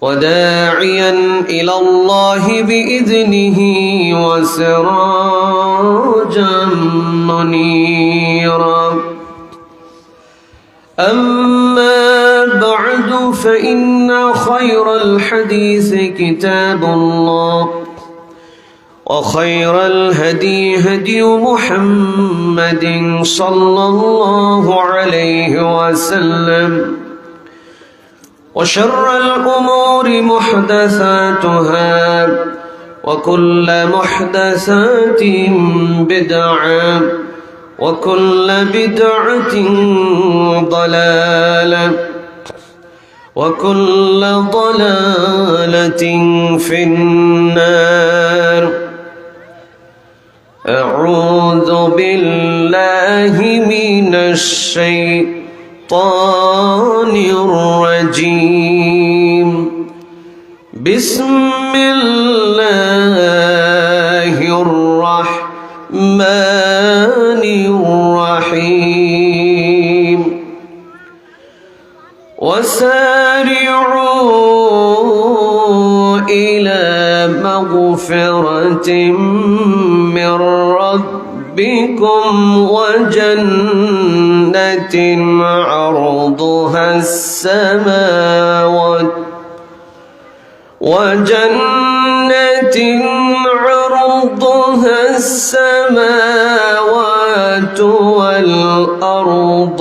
وداعيا إلى الله بإذنه وسراجا منيرا أما بعد فإن خير الحديث كتاب الله وخير الهدي هدي محمد صلى الله عليه وسلم وشر الأمور محدثاتها وكل محدثات بدعة وكل بدعة ضلالة وكل ضلالة في النار أعوذ بالله من الشيطان الرجيم بسم الله الرحمن الرحيم وسارعوا إلى مغفرة من ربكم عرضها السماوات والأرض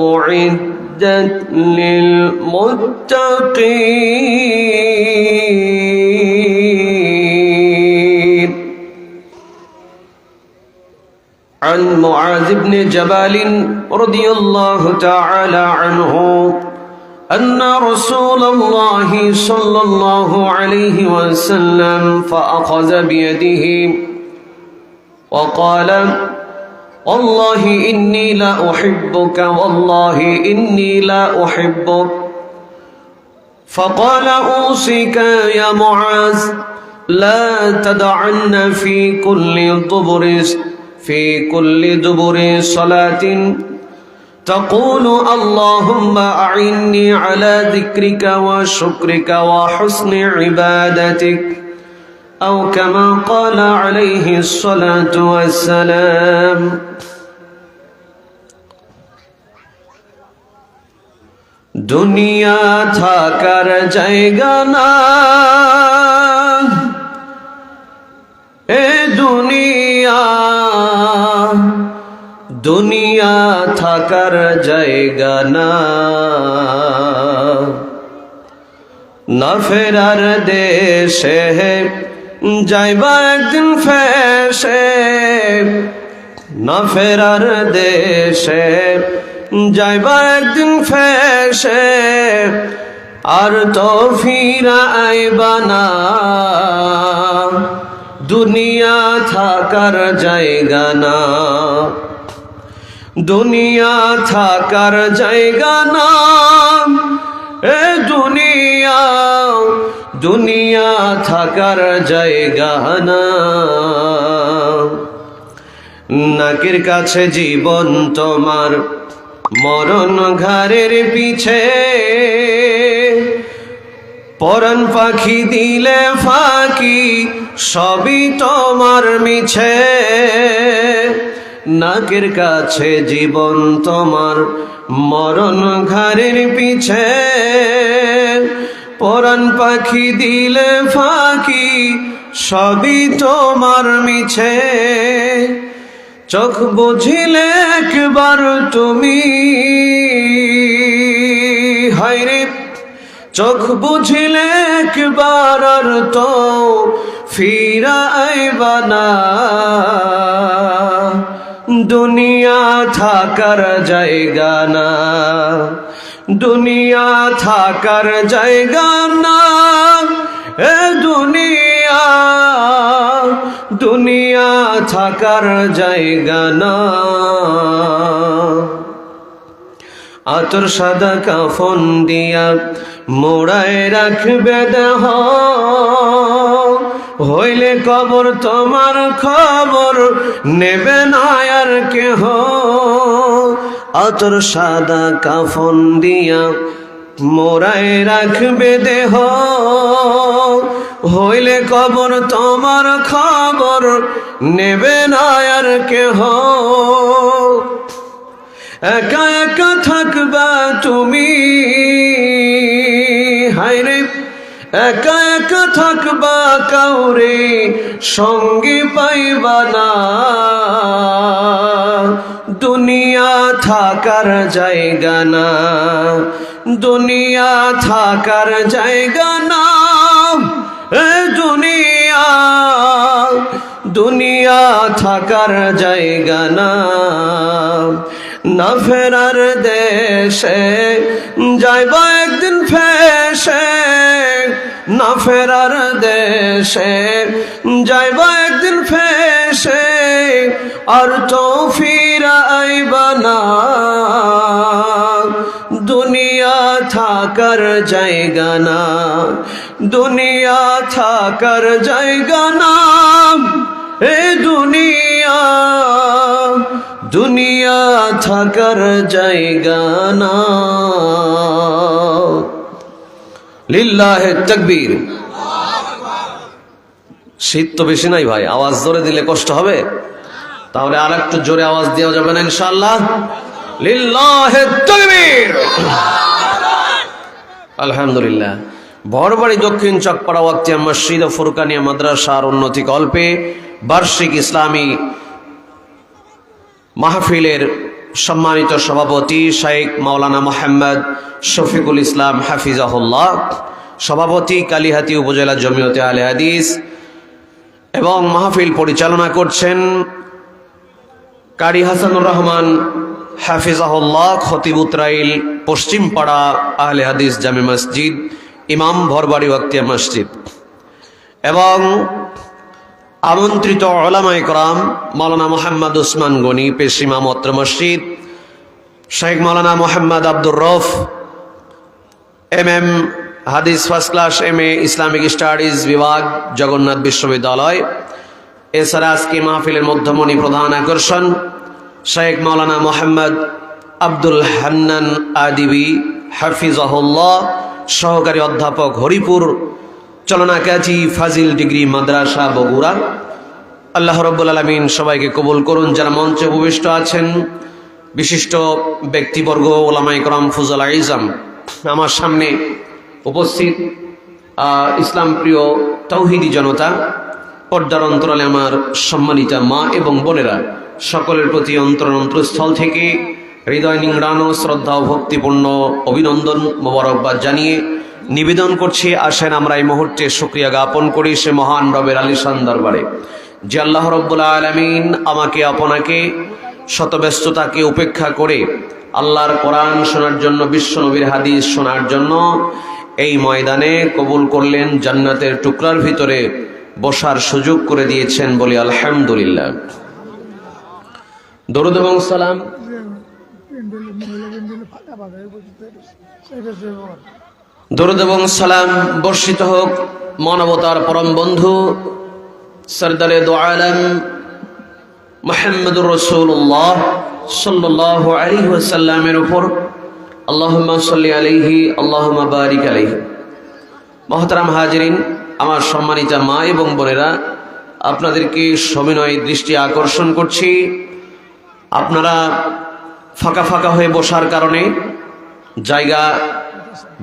أعدت للمتقين. عن معاذ بن جبل رضي الله تعالى عنه أن رسول الله صلى الله عليه وسلم فأخذ بيده وقال والله إني لا أحبك والله إني لا أحبك فقال أوصيك يا معاذ لا تدعن في كل دبر صلاة تقول اللهم أعني على ذكرك وشكرك وحسن عبادتك أو كما قال عليه الصلاة والسلام. দুনিয়া থাকার জায়গা না, এ দুনিয়া থাকার জায়গা না, না ফেরার দেশে যাইবা একদিন ফেসে, না ফেরার দেশে যাইবা একদিন ফেসে, আর তো ফিরা আইবা না। দুনিয়া থাকার জায়গা না, দুনিয়া থাকার জায়গা না, এ দুনিয়া থাকার জায়গা না। নাকের কাছে জীবন তোমার, মরণ ঘাড়ের পিছে, পরাণ পাখি দিলে ফাঁকি সবই তোমার মিছে। নাকের কাছে জীবন তোমার, মরণ ঘাড়ের পিছে, পরাণ পাখি দিলে ফাঁকি সবই তোমার মিছে। চোখ বুঝিলে একবার তুমি, হায়রে চোখ বুঝিলে একবার আর তো ফিরা আইবা না। দুনিয়া থাকার জায়গা না, দুনিয়া থাকার জায়গা না, এ দুনিয়া থাকার জায়গা না। আতর সাদা কাফন দিয়া মোড়ায় রাখবে দেহ, হইলে কবর তোমার খবর নেবে না আর কেহ। আতর সাদা কাফন দিয়া মোরায় রাখবে দেহ, হইলে কবর তোমার খবর নেবে না আর কেহ। একা একা থাকবা তুমি, হায়রে একা একা থাকবা, কাউরে সঙ্গে পাইবা না। দুনিয়া থাকার জায়গা না, দুনিয়া থাকার জায়গা না, এ দুনিয়া দুনিয়া থাকার জায়গা না। না ফেরার দেশে যাইবা একদিন ফেসে, না ফেরার দেশে যাইবা একদিন ফেসে, আর তো ফিরা আইবা না। দুনিয়া থাকার জায়গা না, দুনিয়া থাকার জায়গা না, এ দুনিয়া দুনিয়া থাকার জায়গা না। লিল্লাহে তাকবীর। শীত তো বেশি নাই ভাই, আওয়াজ জোরে দিলে কষ্ট হবে, তাহলে আর একটু জোরে আওয়াজ দেওয়া যাবে না ইনশাআল্লাহ? লিল্লাহে তাকবীর। আলহামদুলিল্লাহ। ভরবাড়ি দক্ষিণ চকপাড়া ওয়াক্তিয়া মসজিদ ও ফুরকানিয়া মাদ্রাসার উন্নতি কল্পে বার্ষিক ইসলামী মাহফিলের সম্মানিত সভাপতি শেখ মাওলানা মোহাম্মদ শফিকুল ইসলাম হাফিজাহুল্লাহ, সভাপতি কালিহাতী উপজেলা জমিয়তে আহলে হাদিস, এবং মাহফিল পরিচালনা করছেন কারি হাসানুর রহমান হাফিজাহুল্লাহ, খতিব উতরাইল পশ্চিমপাড়া আহলে হাদিস জামে মসজিদ, ইমাম ভরবাড়ি ওয়াক্তিয়া মসজিদ, এবং আমন্ত্রিত উলামায়ে কেরাম মাওলানা মোহাম্মদ উসমান গনি পেশ ইমাম অত্র মসজিদ, শেখ মাওলানা মোহাম্মদ আব্দুর রউফ MM হাদিস first class, MA Islamic studies বিভাগ, জগন্নাথ বিশ্ববিদ্যালয়। এছাড়া আজকে মাহফিলের মধ্যমণি প্রধান আকর্ষণ শেখ মাওলানা মোহাম্মদ আব্দুল হান্নান আদিবি হাফিজাহুল্লাহ, সহকারী অধ্যাপক, হরিপুর চলনাকাজী ফাজিল ডিগ্রি মাদ্রাসা বগুড়া। আল্লাহ রাব্বুল আলামিন সবাইকে কবুল করুন। যারা মঞ্চে উপবিষ্ট আছেন, বিশিষ্ট ব্যক্তিবর্গ, ওলামায়ে কেরাম, ফুজালা ইজাম, আমার সামনে উপস্থিত ইসলাম প্রিয় তাওহীদি জনতা, পর্দার অন্তরালে আমার সম্মানিতা মা এবং বোনেরা, সকলের প্রতি অন্তরস্থল থেকে হৃদয় নিংড়ানো শ্রদ্ধা ও ভক্তিপূর্ণ অভিনন্দন মোবারকবাদ জানিয়ে নিবেদন করছি, আসেন আমরা এই মুহূর্তে শুকরিয়া জ্ঞাপন করি সে মহান রবের আলিশান দরবারে, যে আল্লাহ রাব্বুল আলামিন আমাকে আপনাকে শত ব্যস্ততাকে উপেক্ষা করে আল্লাহর কোরআন শোনার জন্য, বিশ্ব নবীর হাদিস শোনার জন্য এই ময়দানে কবুল করলেন, জান্নাতের টুকরার ভিতরে বসার সুযোগ করে দিয়েছেন, বলি আলহামদুলিল্লাহ। দরুদ এবং সালাম দরুদ এবং সালাম বর্ষিত হোক মানবতার পরম বন্ধু সরদারে দো আলম মুহাম্মদুর রাসূলুল্লাহ সাল্লাল্লাহু আলাইহি ওয়াসাল্লামের উপর। আল্লাহুম্মা সাল্লি আলাইহি আল্লাহুম্মা বারিক আলাইহি। মুহতারাম হাজিরিন, আমার সম্মানিতা মা এবং বোনেরা, আপনাদেরকে সবিনয় দৃষ্টি আকর্ষণ করছি, আপনারা ফাঁকা ফাঁকা হয়ে বসার কারণে জায়গা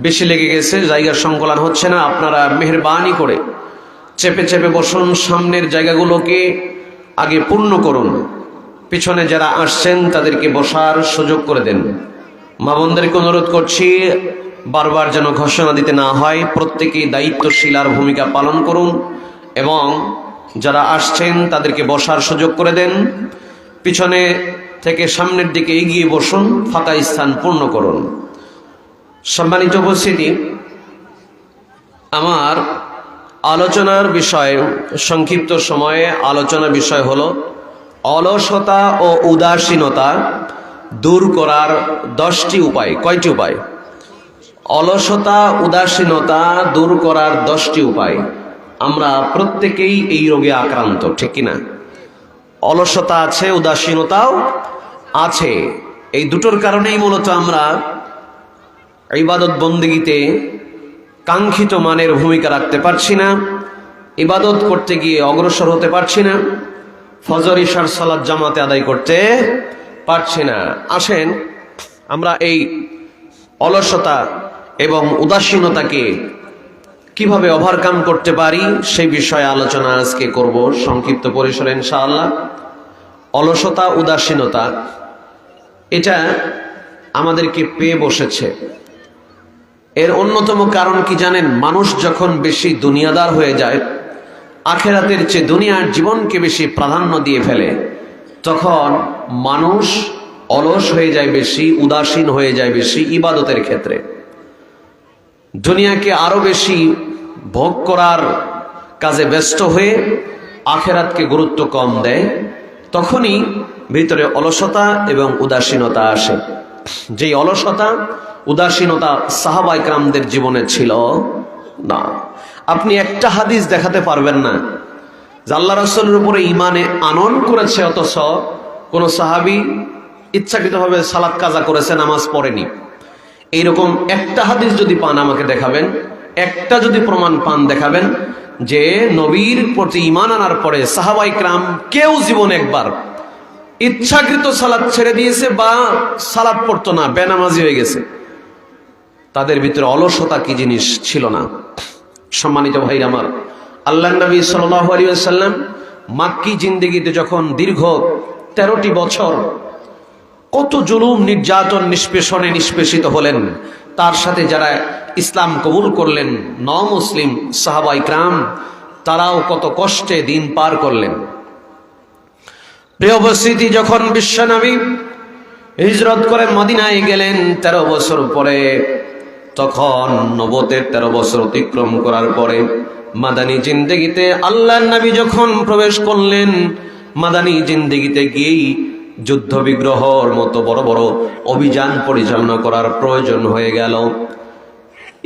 বেশি লেগে গেছে, জায়গার সংকলন হচ্ছে না। আপনারা মেহেরবানি করে চেপে চেপে বসুন, সামনের জায়গাগুলোকে আগে পূর্ণ করুন, পিছনে যারা আসছেন তাদেরকে বসার সুযোগ করে দেন। মা বোনদেরকে অনুরোধ করছি, বারবার যেন ঘোষণা দিতে না হয়, প্রত্যেকেই দায়িত্বশীল আর ভূমিকা পালন করুন এবং যারা আসছেন তাদেরকে বসার সুযোগ করে দেন। পিছনে থেকে সামনের দিকে এগিয়ে বসুন, ফাঁকা স্থান পূর্ণ করুন। সম্মানিত উপস্থিতি, আমার আলোচনার বিষয়, সংক্ষিপ্ত সময়ে আলোচনার বিষয় হলো অলসতা ও উদাসীনতা দূর করার 10টি উপায়। কয়টি উপায়? অলসতা উদাসীনতা দূর করার 10টি উপায়। আমরা প্রত্যেকেই এই রোগে আক্রান্ত, ঠিক কিনা? অলসতা আছে, উদাসীনতাও আছে। এই দুটোর কারণেই মূলত আমরা ইবাদত বন্দেগীতে কাঙ্ক্ষিত মানের ভূমিকা রাখতে পারছি না, ইবাদত করতে গিয়ে অগ্রসর হতে পারছি না, ফজর ইশার সালাত জামাতে আদায় করতে পারছি না। আসেন আমরা এই অলসতা এবং উদাসীনতাকে কিভাবে ওভারকাম করতে পারি সেই বিষয়ে আলোচনা আজকে করব সংক্ষিপ্ত পরিসরে ইনশাআল্লাহ। অলসতা, উদাসীনতা এটা আমাদেরকে পেয়ে বসেছে। এর অন্যতম কারণ কি জানেন? মানুষ যখন বেশি দুনিয়াদার হয়ে যায়, আখেরাতের চেয়ে দুনিয়ার জীবনকে বেশি প্রাধান্য দিয়ে ফেলে, তখন মানুষ অলস হয়ে যায় বেশি, উদাসীন হয়ে যায় বেশি ইবাদতের ক্ষেত্রে। দুনিয়াকে আরো বেশি ভোগ করার কাজে ব্যস্ত হয়ে আখেরাতকে গুরুত্ব কম দেয়, তখনই ভিতরে অলসতা এবং উদাসীনতা আসে। যেই অলসতা, উদাসীনতা সাহাবায়ে কেরামদের জীবনে ছিল না। আপনি একটা হাদিস দেখাতে পারবেন না যে আল্লাহ রাসূলের উপরে ঈমানে আনয়ন করেছে অথচ কোন সাহাবী ইচ্ছাকৃতভাবে সালাত কাজা করেছে, নামাজ পড়েনি। এইরকম একটা হাদিস যদি পান আমাকে দেখাবেন, একটা যদি প্রমাণ পান দেখাবেন যে নবীর প্রতি ঈমান আনার পরে সাহাবায়ে কেরাম কেউ জীবনে একবার ইচ্ছাকৃত সালাত ছেড়ে দিয়েছে বা সালাত পড়তো না, বেনামাজি হয়ে গেছে। তাদের ভিতরে অলসতা কি জিনিস ছিল না। সম্মানিত ভাই আমার, আল্লাহর নবী সাল্লাল্লাহু আলাইহি ওয়াসাল্লাম মাক্কি জিন্দেগিতে যখন দীর্ঘ 13টি বছর কত জুলুম, নির্যাতন, নিষ্পেষিত হলেন, তার সাথে যারা ইসলাম কবুল করলেন মুসলিম সাহাবায়ে কেরাম, তারাও কত কষ্টে দিন পার করলেন। প্রিয় উপস্থিতি, যখন বিশ্বনবী হিজরত করে মদিনায় গেলেন 13 বছর পরে, তখন নবুয়তের 13 বছর অতিক্রম করার পরে মাদানী জিন্দেগিতে আল্লাহর নবী যখন প্রবেশ করলেন, মাদানী জিন্দেগিতে গিয়েই যুদ্ধ বিগ্রহর মতো বড় বড় অভিযান পরিচালনা করার প্রয়োজন হয়ে গেল।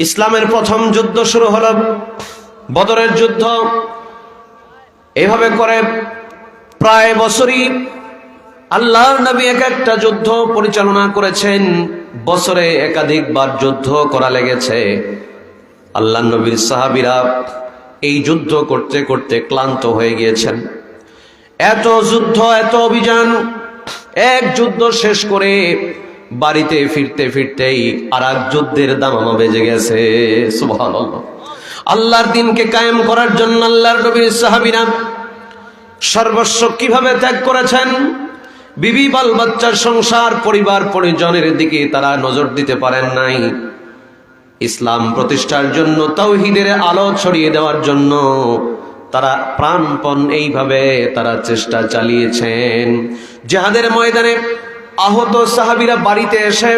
ইসলামের প্রথম যুদ্ধ শুরু হলো বদরের যুদ্ধ। এভাবে করে প্রায় বছরই আল্লাহর নবী এক একটা যুদ্ধ পরিচালনা করেছেন। বছরে একাধিকবার যুদ্ধ করা লেগেছে। আল্লাহর নবীর সাহাবীরা এই যুদ্ধ করতে করতে ক্লান্ত হয়ে গিয়েছেন। এত যুদ্ধ, এত অভিযান, এক যুদ্ধ শেষ করে বাড়িতে ফিরতে ফিরতেই আর এক যুদ্ধের দামামা বেজে গেছে। সুবহানাল্লাহ। আল্লাহর দ্বীনকে কায়েম করার জন্য আল্লাহর নবীর সাহাবীরা সর্বস্ব কিভাবে ত্যাগ করেছেন। বিবি, বাল বাচ্চার সংসার, পরিবার পরিজনের দিকে তারা নজর দিতে পারেন নাই। ইসলাম প্রতিষ্ঠার জন্য, তাওহীদের আলো ছড়িয়ে দেওয়ার জন্য তারা প্রাণপণ এইভাবে তারা চেষ্টা চালিয়েছেন। জিহাদের ময়দানে আহত সাহাবীরা বাড়িতে এসে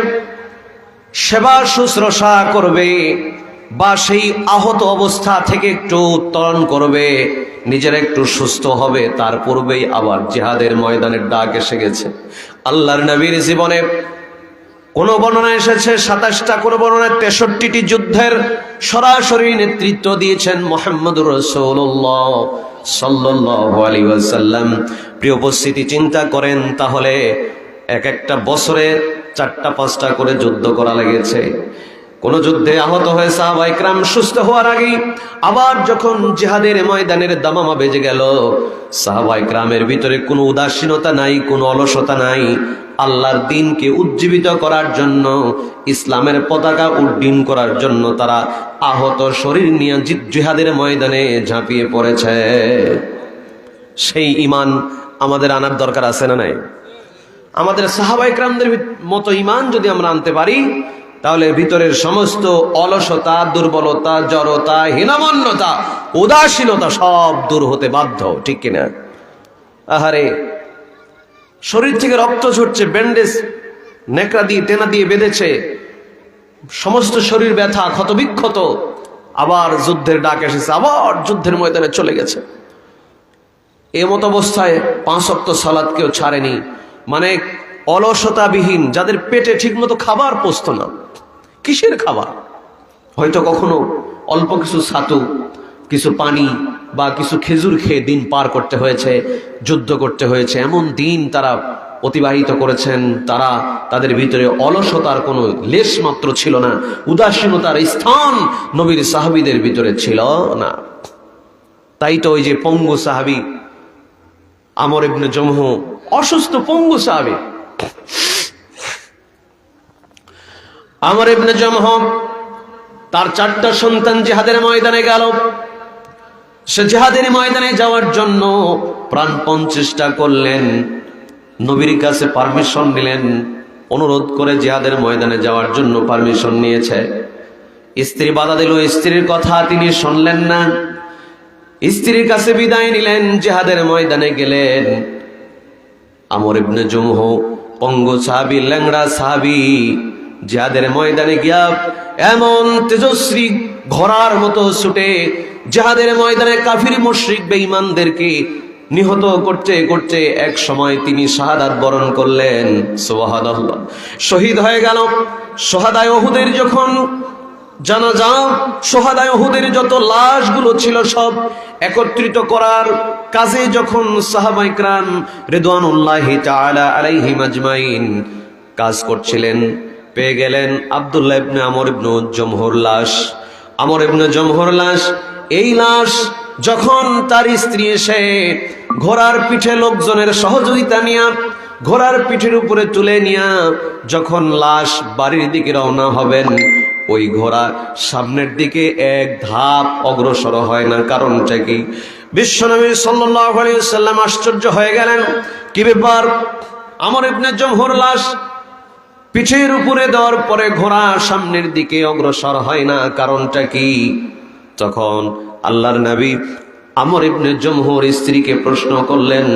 সেবা শুশ্রূষা করবে বা সেই আহত অবস্থা থেকে একটু উত্তরণ করবে, নিজের একটু সুস্থ হবে, তার পূর্বেই আবার জিহাদের ময়দানের ডাক এসে গেছে। আল্লাহর নবীর জীবনে কোন বর্ণনা এসেছে 27টা, কোন বর্ণনায় 63টি যুদ্ধের সরাসরি নেতৃত্ব দিয়েছেন মুহাম্মদুর রাসূলুল্লাহ সাল্লাল্লাহু আলাইহি ওয়াসাল্লাম। প্রিয় উপস্থিতি, চিন্তা করেন তাহলে এক একটা বছরে 4টা 5টা করে যুদ্ধ করা লেগেছে। কোন যুদ্ধে আহত হয়ে সাহাবায়ে কেরাম সুস্থ হওয়ার আগেই আবার যখন জিহাদের ময়দানের দামামা বেজে গেল, সাহাবায়ে কেরামের ভিতরে কোনো উদাসীনতা নাই, কোনো অলসতা নাই। আল্লাহর দ্বীনকে উজ্জীবিত করার জন্য, ইসলামের পতাকা উড্ডীন করার জন্য তারা আহত শরীর নিয়ে জিহাদের ময়দানে ঝাঁপিয়ে পড়েছে। সেই ঈমান আমাদের আনার দরকার আছে না নাই? আমাদের সাহাবায়ে কেরামদের মতো ঈমান যদি আমরা আনতে পারি, তাহলে ভিতরের সমস্ত অলসতা, দুর্বলতা, জড়তা, হীনমন্যতা, উদাসীনতা সব দূর হতে বাধ্য, ঠিক কিনা? আহারে, শরীর থেকে রক্ত ঝরছে, ব্যান্ডেজ নেকড়া দিয়ে টেনা দিয়ে বেঁধেছে, সমস্ত শরীর ব্যথা, ক্ষতবিক্ষত, আবার যুদ্ধের ডাক এসেছে, আবার যুদ্ধের ময়দানে চলে গেছে। এমত অবস্থায় 5 ওয়াক্ত সালাত কেউ ছাড়েনি। মানে অলসতাবিহীন, যাদের পেটে ঠিকমতো খাবার পচতো না। কিসের খাবার? হয়তো কখনো অল্প কিছু ছাতু, কিছু পানি বা কিছু খেজুর খেয়ে দিন পার করতে হয়েছে, যুদ্ধ করতে হয়েছে। এমন দিন তারা অতিবাহিত করেছেন, তারা তাদের ভিতরে অলসতার কোনো লেশ মাত্র ছিল না, উদাসীনতার স্থান নবীর সাহাবীদের ভিতরে ছিল না। তাই তো ওই যে পঙ্গু সাহাবী আমর ইবনে জমহ, অসুস্থ পঙ্গু সাহাবী আমর ইবনে জমহ, তার 4টা সন্তান জিহাদের ময়দানে গেল। সে জিহাদের ময়দানে যাওয়ার জন্য প্রাণপণ চেষ্টা করলেন, নবীর কাছে পারমিশন নিলেন, অনুরোধ করে জিহাদের ময়দানে যাওয়ার জন্য পারমিশন নিয়েছে। স্ত্রী বাধা দিল, স্ত্রীর কথা তিনি শুনলেন না, স্ত্রীর কাছে বিদায় নিলেন, জিহাদের ময়দানে গেলেন। আমর ইবনে জমহ পঙ্গু সাহাবী, ল্যাংড়া সাহাবী, জিহাদের ময়দানে গিয়া এমন তেজস্বী ঘোড়ার মতো ছুটে জিহাদের ময়দানে কাফির মুশরিক বেঈমানদেরকে নিহত করতে করতে এক সময় তিনি শাহাদাত বরণ করলেন। সুবহানাল্লাহ, শহীদ হয়ে গেল। শাহাদায়ে উহুদের যখন জানাজা, শাহাদায়ে উহুদের যত লাশগুলো ছিল সব একত্রিত করার কাজে যখন সাহাবায়ে কেরাম রিদওয়ানুল্লাহি তাআলা আলাইহিম আজমাইন কাজ করছিলেন, পেয়ে গেলেন আব্দুল্লাহ ইবনে আমর ইবনে জমহর লাশ। আমর ইবনে জমহর লাশ, এই লাশ যখন তার স্ত্রী এসে ঘোড়ার পিঠে লোকজনের সহযোগিতা নিয়া ঘোড়ার পিঠের উপরে তুলে নিয়া যখন লাশ বাড়ির দিকে রওনা হবেন, ওই ঘোড়া সামনের দিকে এক ধাপ অগ্রসর হয় না। কারণটা কি? বিশ্বনবী সাল্লাল্লাহু আলাইহি ওয়াসাল্লাম আশ্চর্য হয়ে গেলেন, কি ব্যাপার? আমর ইবনে জমহর লাশ পিঠের উপরে দেওয়ার পরে ঘোড়া সামনের দিকে অগ্রসর হয় না, কারণটা কি? তখন আল্লাহর নবী আমর ইবনে জমহর স্ত্রীকে প্রশ্ন করলেন,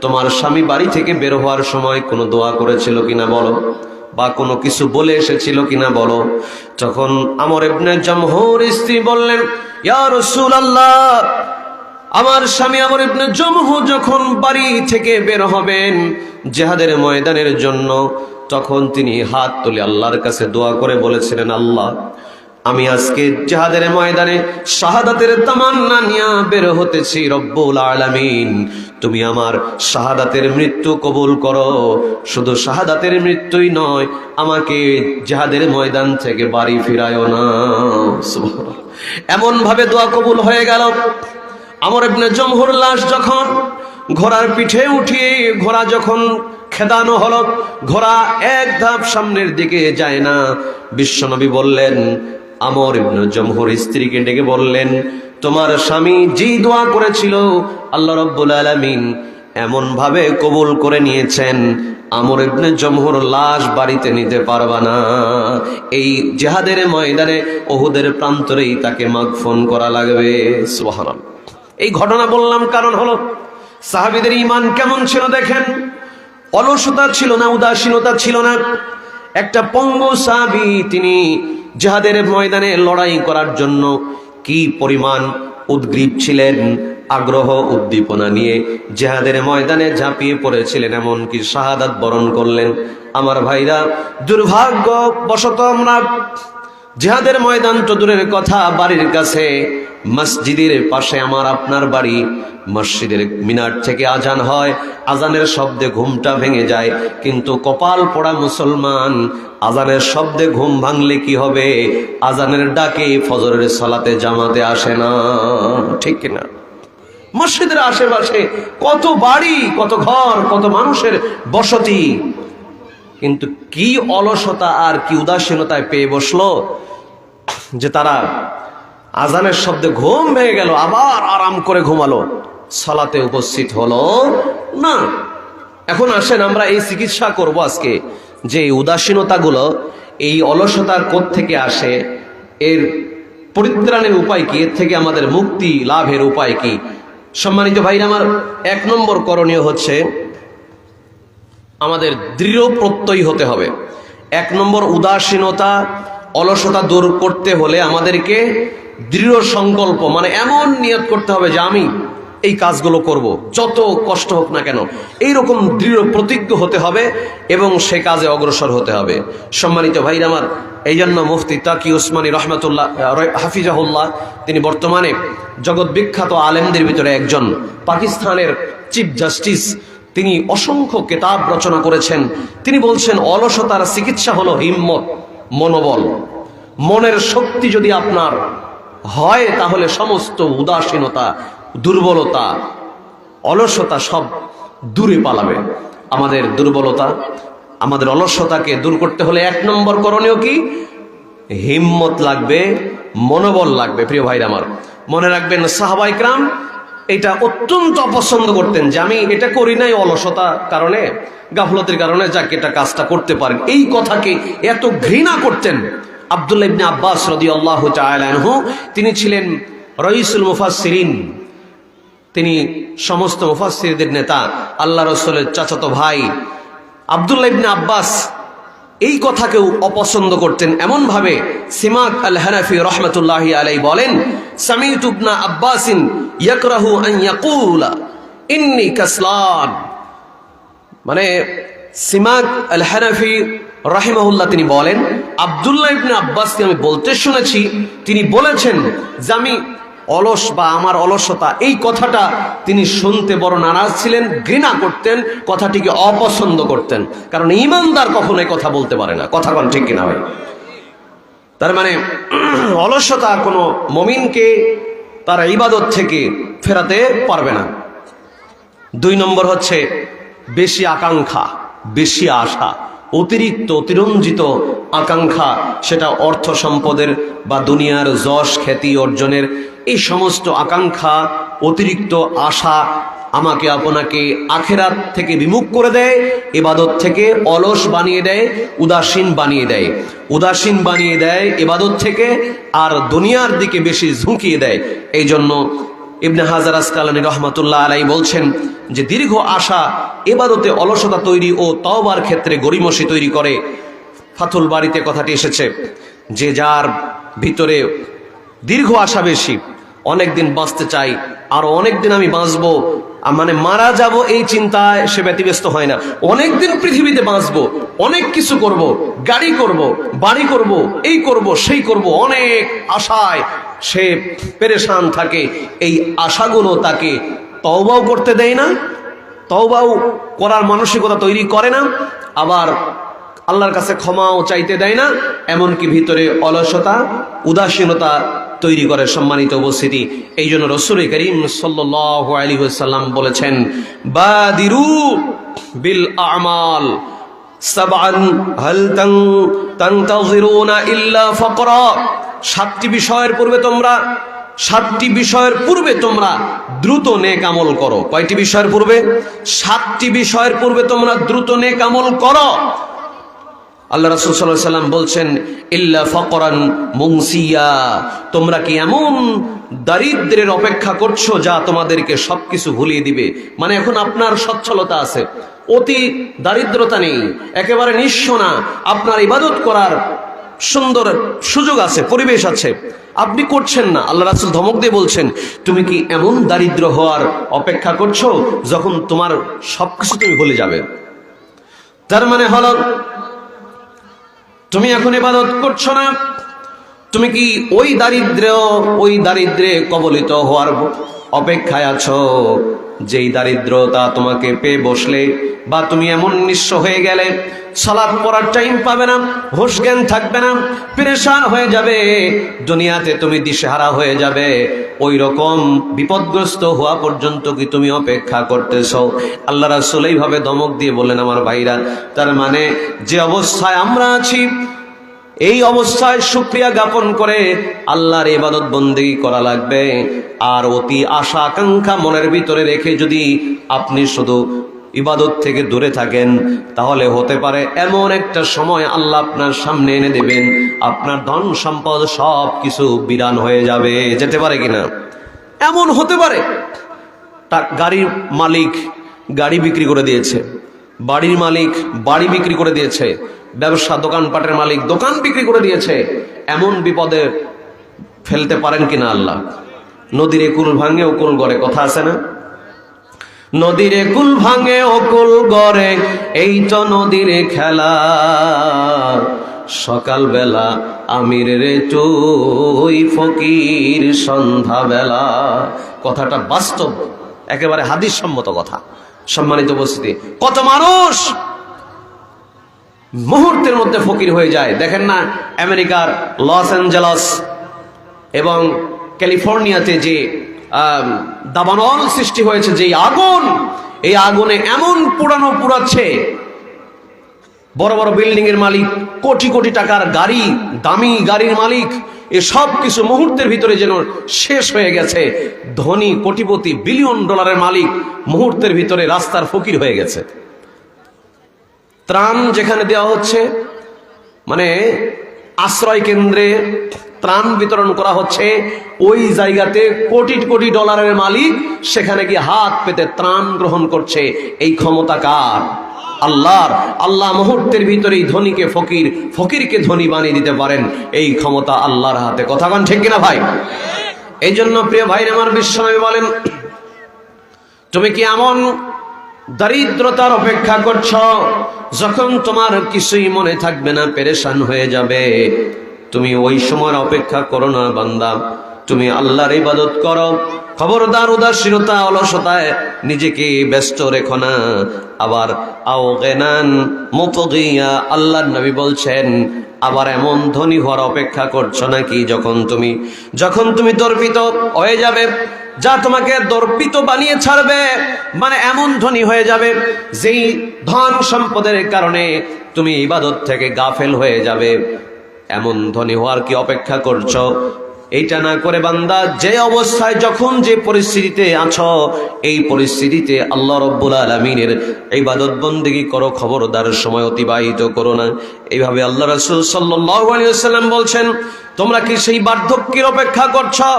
তোমার স্বামী বাড়ি থেকে বের হওয়ার সময় কোনো দোয়া করেছিল কিনা বলো, বা কোনো কিছু বলে এসেছিল কিনা বলো। তখন আমর ইবনে জমহর স্ত্রী বললেন, ইয়া রাসূলুল্লাহ, আমার স্বামী আমর ইবনে জমহ যখন বাড়ি থেকে বের হবেন জিহাদের ময়দানের জন্য, তখন তিনি হাত তুলে আল্লাহর কাছে দোয়া করে বলেছিলেন, আল্লাহ, আমি আজকে জিহাদের ময়দানে শাহাদাতের তামান্না নিয়ে বের হতেছি, রব্বুল আলামিন তুমি আমার শাহাদাতের মৃত্যু কবুল করো। শুধু শাহাদাতের মৃত্যুই নয়, আমাকে জিহাদের ময়দান থেকে বাড়ি ফিরায়ও না। সুবহানাল্লাহ, এমন ভাবে দোয়া কবুল হয়ে গেল। আমর ইবনে জমহর লাশ যখন ঘোড়ার পিঠে উঠিয়ে ঘোড়া যখন খেদানো হলো, ঘোড়া এক ধাপ সামনের দিকে যায় না। বিশ্বনবী বললেন, আমর ইবনে জমহর স্ত্রীকে ডেকে বললেন, তোমার স্বামী যে দোয়া করেছিল আল্লাহ রাব্বুল আলামিন এমন ভাবে কবুল করে নিয়েছেন, আমর ইবনে জমহর লাশ বাড়িতে নিতে পারবা না, এই জিহাদের ময়দানে উহুদের প্রান্তরেই তাকে মাগফুন করা লাগবে। সুবহানাল্লাহ। এই ঘটনা বললাম কারণ হলো সাহাবীদের ঈমান কেমন ছিল দেখেন, অলসতা ছিল না, উদাসীনতা ছিল না। একটা পঙ্গু সাহাবী, তিনি জিহাদের ময়দানে লড়াই করার জন্য কি পরিমাণ উদ্গ্রীব ছিলেন, আগ্রহ উদ্দীপনা নিয়ে জিহাদের ময়দানে ঝাঁপিয়ে পড়েছিলেন, এমনকি শাহাদাত বরণ করলেন। আমার ভাইরা, দুর্ভাগ্যবশত আমরা জিহাদের ময়দান তো দূরের কথা, বাড়ির কাছে মসজিদের পাশে আমার আপনার বাড়ি, মসজিদের মিনার থেকে আজান হয়, আজানের শব্দে ঘুমটা ভেঙে যায়, কিন্তু কপাল পোড়া মুসলমান, আজানের শব্দে ঘুম ভাঙলে কি হবে? আজানের ডাকে ফজরের সালাতে জামাতে আসে না, ঠিক কিনা? মসজিদের আশেপাশে কত বাড়ি, কত ঘর, কত মানুষের বসতি, কিন্তু কি অলসতা আর কি উদাসীনতায় পেয়ে বসলো যে তারা আজানের শব্দে ঘুম ভেঙে গেল, আবার আরাম করে ঘুমালো, সালাতে উপস্থিত হলো না। এখন আসেন আমরা এই চিকিৎসা করব আজকে, যে উদাসীনতাগুলো, এই অলসতার কোত্থেকে আসে, এর পরিত্রাণের উপায় কি, এর থেকে আমাদের মুক্তি লাভের উপায় কি। সম্মানিত ভাইরা আমার, 1 নম্বর করণীয় হচ্ছে আমাদের দৃঢ় প্রত্যয়ী হতে হবে। 1 নম্বর, উদাসীনতা অলসতা দূর করতে হলে আমাদেরকে দৃঢ় সংকল্প, মানে এমন নিয়ত করতে হবে যে আমি এই কাজগুলো করব, যত কষ্ট হোক না কেন, এইরকম দৃঢ় প্রতিজ্ঞ হতে হবে এবং সে কাজে অগ্রসর হতে হবে। সম্মানিত ভাইরা আমার, এই জন্য মুফতি তাকি উসমানী রহমাতুল্লাহ হাফিজাহুল্লাহ, তিনি বর্তমানে জগৎ বিখ্যাত আলেমদের ভিতরে একজন, পাকিস্তানের চিফ জাস্টিস তিনি অসংখ্য কিতাব রচনা করেছেন। তিনি বলছেন অলসতার চিকিৎসা হলো হিম্মত, মনোবল। মনের শক্তি যদি আপনার হয় তাহলে সমস্ত উদাসীনতা, দুর্বলতা, অলসতা সব দূরে পালাবে। আমাদের দুর্বলতা, আমাদের অলসতাকে দূর করতে হলে 1 নম্বর করণীয় কি? হিম্মত লাগবে, মনোবল লাগবে। প্রিয় ভাইরা আমার, মনে রাখবেন সাহাবা ইকরাম এটা অত্যন্ত অপছন্দ করতেন যে আমি এটা করি নাই অলসতা কারণে, গাফলতের কারণে, যাকে এটা কাজটা করতে পারেন, এই কথাকে এত ঘৃণা করতেন। আব্দুল্লাহ ইবনে আব্বাস রাদিয়াল্লাহু তাআলা আনহু, তিনি ছিলেন রাইসুল মুফাসসিরিন, তিনি সমস্ত মুফাসসিরদের নেতা, আল্লাহ রাসূলের চাচাতো ভাই। আব্দুল্লাহ ইবনে আব্বাস এই কথাকেও অপছন্দ করতেন এমন ভাবে সিমাক আল হানাফি রাহমাতুল্লাহি আলাইহি বলেন, সামি'তু ইবনা আব্বাসিন ইয়াকরাহু আন ইয়াকুলা ইন্নী কাসলান। মানে সিমাক আল হানাফি রাহিমাহুল্লাহ তিনি বলেন, আব্দুল্লাহ ইবনে আব্বাসকে আমি বলতে শুনেছি, তিনি বলেছেন যে আমি অলস বা আমার অলসতা, এই কথাটা তিনি শুনতে বড় নারাজ ছিলেন, ঘৃণা করতেন, কথাটিকে অপছন্দ করতেন। কারণ ঈমানদার কখনো এই কথা বলতে পারে না। কথা কোন ঠিক কিনা ভাই? তার মানে অলসতা কোনো মুমিনকে তার ইবাদত থেকে ফেরাতে পারবে না। 2 নম্বর হচ্ছে বেশি আকাঙ্ক্ষা, বেশি আশা, অতিরিক্ত অতিরঞ্জিত আকাঙ্ক্ষা, সেটা অর্থ সম্পদের বা দুনিয়ার যশ খ্যাতি অর্জনের, এই সমস্ত আকাঙ্ক্ষা, অতিরিক্ত আশা আমাকে আপনাকে আখেরাত থেকে বিমুখ করে দেয়, ইবাদত থেকে অলস বানিয়ে দেয়, উদাসীন বানিয়ে দেয়, উদাসীন বানিয়ে দেয় ইবাদত থেকে, আর দুনিয়ার দিকে বেশি ঝুঁকিয়ে দেয়। এই জন্য ইবনে হাজার আসকালানী রহমাতুল্লাহ আলাইহি বলছেন যে দীর্ঘ আশা ইবাদতে অলসতা তৈরি ও তওবার ক্ষেত্রে গরিমসি তৈরি করে। ফাতুল বাড়িতে কথাটি এসেছে যে যার ভিতরে দীর্ঘ আশা বেশি, অনেক দিন বাঁচতে চাই, আর অনেক দিন আমি বাঁচবো, মানে মারা যাব এই চিন্তায় সে ব্যতিব্যস্ত হয় না। অনেক দিন পৃথিবীতে বাঁচবো, অনেক কিছু করব, গাড়ি করব, বাড়ি করব, এই করব, সেই করব, অনেক আশায় সে পেরেশান থাকে। এই আশাগুলো তাকে তওবাও করতে দেয় না, তওবাও করার মানসিকতা তৈরি করে না, আবার আল্লাহর কাছে ক্ষমাও চাইতে দেয় না, এমনকি ভিতরে অলসতা, উদাসীনতা তৈরি করে। সম্মানিত উপস্থিতি, এই জন্য রাসূল করিম সাল্লাল্লাহু আলাইহি ওয়াসাল্লাম বলেছেন, বাদিরু বিল আমাল সাবআন হাল তানতাযিরুনা ইল্লা ফাকরা। 7টি বিষয়ের পূর্বে তোমরা দ্রুত নেক আমল করো। কয়টি বিষয়ের পূর্বে? 7টি বিষয়ের পূর্বে তোমরা দ্রুত নেক আমল করো। আল্লাহ রাসূল সাল্লাল্লাহু আলাইহি ওয়াসাল্লাম বলছেন, ইল্লা ফাকরান মুনসিয়া, তোমরা কি এমন দারিদ্র্যের অপেক্ষা করছো যা তোমাদেরকে সবকিছু ভুলিয়ে দিবে? মানে এখন আপনার সচ্ছলতা আছে, অতি দারিদ্রতা নেই, একেবারে নিঃস্ব না, আপনার ইবাদত করার সুন্দর সুযোগ আছে, পরিবেশ আছে, আপনি করছেন না। আল্লাহ রাসূল ধমক দিয়ে বলছেন, তুমি কি এমন দারিদ্র হওয়ার অপেক্ষা করছো যখন তোমার সবকিছু তুমি ভুলে যাবে? তার মানে হলো তুমি এখন ইবাদত করছো না, তুমি কি ওই দারিদ্রে কবলিত হওয়ার অপেক্ষায় আছো যেই দারিদ্রতা তোমাকে পেয়ে বসলে, বা তুমি এমন নিঃস্ব হয়ে গেলে সালাত পড়ার টাইম পাবে না, হুঁশ জ্ঞান থাকবে না, পেরেশান হয়ে যাবে, দুনিয়াতে তুমি দিশেহারা হয়ে যাবে, ওই রকম বিপদগ্রস্ত হওয়া পর্যন্ত কি তুমি অপেক্ষা করতেছো? আল্লাহ রাসূল এইভাবে ধমক দিয়ে বললেন, আমার ভাইরা, তার মানে যে অবস্থায় আমরা আছি, এই অবস্থায় শুকরিয়া জ্ঞাপন করে আল্লাহর ইবাদত বন্দেগী করা লাগবে। আর অতি আশা আকাঙ্ক্ষা মনের ভিতরে রেখে যদি আপনি শুধু ইবাদত থেকে দূরে থাকেন, তাহলে হতে পারে এমন একটা সময় আল্লাহ আপনার সামনে এনে দেবেন, আপনার ধন সম্পদ সব কিছু বিরান হয়ে যাবে। যেতে পারে কিনা? এমন হতে পারে গাড়ির মালিক গাড়ি বিক্রি করে দিয়েছে, বাড়ির মালিক বাড়ি বিক্রি করে দিয়েছে, ব্যবসা দোকানপাটের মালিক দোকান বিক্রি করে দিয়েছে। এমন বিপদে ফেলতে পারেন কিনা আল্লাহ? নদীর কুল ভাঙে ও কুল গড়ে, কথা আছে না? নদীর কুল ভাঙে ও কুল গড়ে, এই তো নদীর খেলা, সকালবেলা আমির রে তুই ফকির সন্ধ্যাবেলা। কথাটা বাস্তব, একেবারে হাদিস সম্মত কথা। সম্মানিত উপস্থিতি, কত মানুষ মুহূর্তের মধ্যে ফকির হয়ে যায়। দেখেন না, আমেরিকার লস অ্যাঞ্জেলস এবং ক্যালিফোর্নিয়াতে যে দাবানল সৃষ্টি হয়েছে, যে আগুন, এই আগুনে এমন পুড়াচ্ছে, বড় বড় বিল্ডিং এর মালিক, কোটি কোটি টাকার গাড়ি, দামি গাড়ির মালিক, এসব কিছু মুহূর্তের ভিতরে যেন শেষ হয়ে গেছে। ধনী কোটিপতি বিলিয়ন ডলারের মালিক মুহূর্তের ভিতরে রাস্তার ফকির হয়ে গেছে। ত্রাণ যেখানে দেওয়া হচ্ছে, মানে আশ্রয় কেন্দ্রে ত্রাণ বিতরণ করা হচ্ছে, ওই জায়গাতে কোটি কোটি ডলারের মালিক সেখানে গিয়ে হাত পেতে ত্রাণ গ্রহণ করছে। এই ক্ষমতা কার? আল্লাহর। আল্লাহ মুহূর্তের ভিতরেই ধনীকে ফকির, ফকিরকে ধনী বানিয়ে দিতে পারেন। এই ক্ষমতা আল্লাহর হাতে। কথা বলেন ঠিক কিনা ভাই? এই জন্য প্রিয় ভাই আমার, বিশ্বনবী বলেন, তুমি কি এমন দারিদ্রতার অপেক্ষা করছ যখন তোমার কিছুই মনে থাকবে না, পেরেশান হয়ে যাবে? তুমি ওই সময় অপেক্ষা করো না বান্দা, তুমি আল্লাহর ইবাদত করো। খবরদার উদাসীনতা, অলসতায় নিজেকে ব্যস্ত রেখো না। আবার আও গেনান মুতগিয়া, আল্লাহর নবী বলছেন, আবার এমন ধনী হওয়ার অপেক্ষা করছো নাকি যখন তুমি দর্পিত হয়ে যাবে, যা তোমাকে দর্পিত বানিয়ে ছাড়বে, মানে এমন ধনী হয়ে যাবে যেই ধন সম্পদের কারণে তুমি ইবাদত থেকে গাফেল হয়ে যাবে। এমন ধনী হওয়ার কি অপেক্ষা করছো? এইটা না করে বান্দা, যে অবস্থায় যখন যে পরিস্থিতিতে আছো, এই পরিস্থিতিতে আল্লাহ রাব্বুল আলামিনের ইবাদত বন্দেগী করো, খবরদার সময় অতিবাহিত করো না। এইভাবে আল্লাহ রাসূল সাল্লাল্লাহু আলাইহি ওয়াসাল্লাম বলছেন, তোমরা কি সেই বার্ধক্যের অপেক্ষা করছো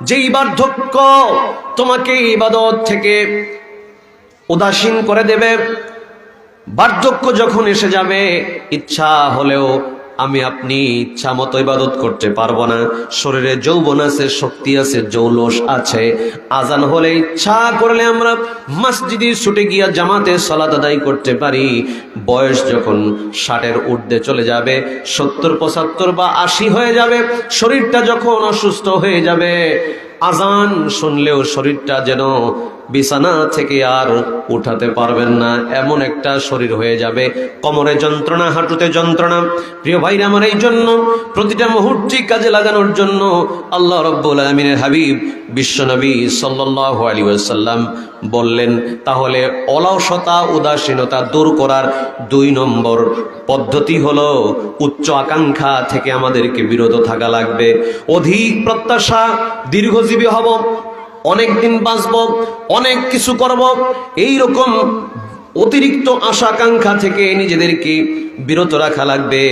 যেই বার্ধক্য তোমাকে ইবাদত থেকে উদাসীন করে দেবে? বার্ধক্য যখন এসে যাবে, ইচ্ছা হলেও আমি আপনি ইচ্ছা মতো ইবাদত করতে পারবো না। শরীরে যৌবন আছে, শক্তি আছে, জৌলস আছে, আজান হলে ইচ্ছা করলে আমরা মসজিদে ছুটে গিয়া জামাতে সালাত আদায় করতে পারি। বয়স যখন 60-এর ঊর্ধ্বে চলে যাবে, 70, 75 বা 80 হয়ে যাবে, শরীরটা যখন অসুস্থ হয়ে যাবে, আজান শুনলেও শরীরটা যেন বিছানা থেকে আর উঠাতে পারবেন না, এমন একটা শরীর হয়ে যাবে। কোমরে যন্ত্রণা, হাঁটুতে যন্ত্রণা। প্রিয় ভাইরা আমার, এই জন্য প্রতিটা মুহূর্তে কাজে লাগানোর জন্য আল্লাহ রাব্বুল আলামিনের হাবিব বিশ্বনবী সাল্লাল্লাহু আলাইহি ওয়াসাল্লাম বললেন, তাহলে অলসতা, উদাসীনতা দূর করার 2 নম্বর পদ্ধতি হলো উচ্চ আকাঙ্ক্ষা থেকে আমাদেরকে বিরত থাকা লাগবে। অধিক প্রত্যাশা, দীর্ঘজীবী হব, অনেক দিন বাঁচব, অনেক কিছু করব, এই রকম অতিরিক্ত আশা আকাঙ্ক্ষা থেকে নিজেদেরকে বিরত রাখা লাগবে।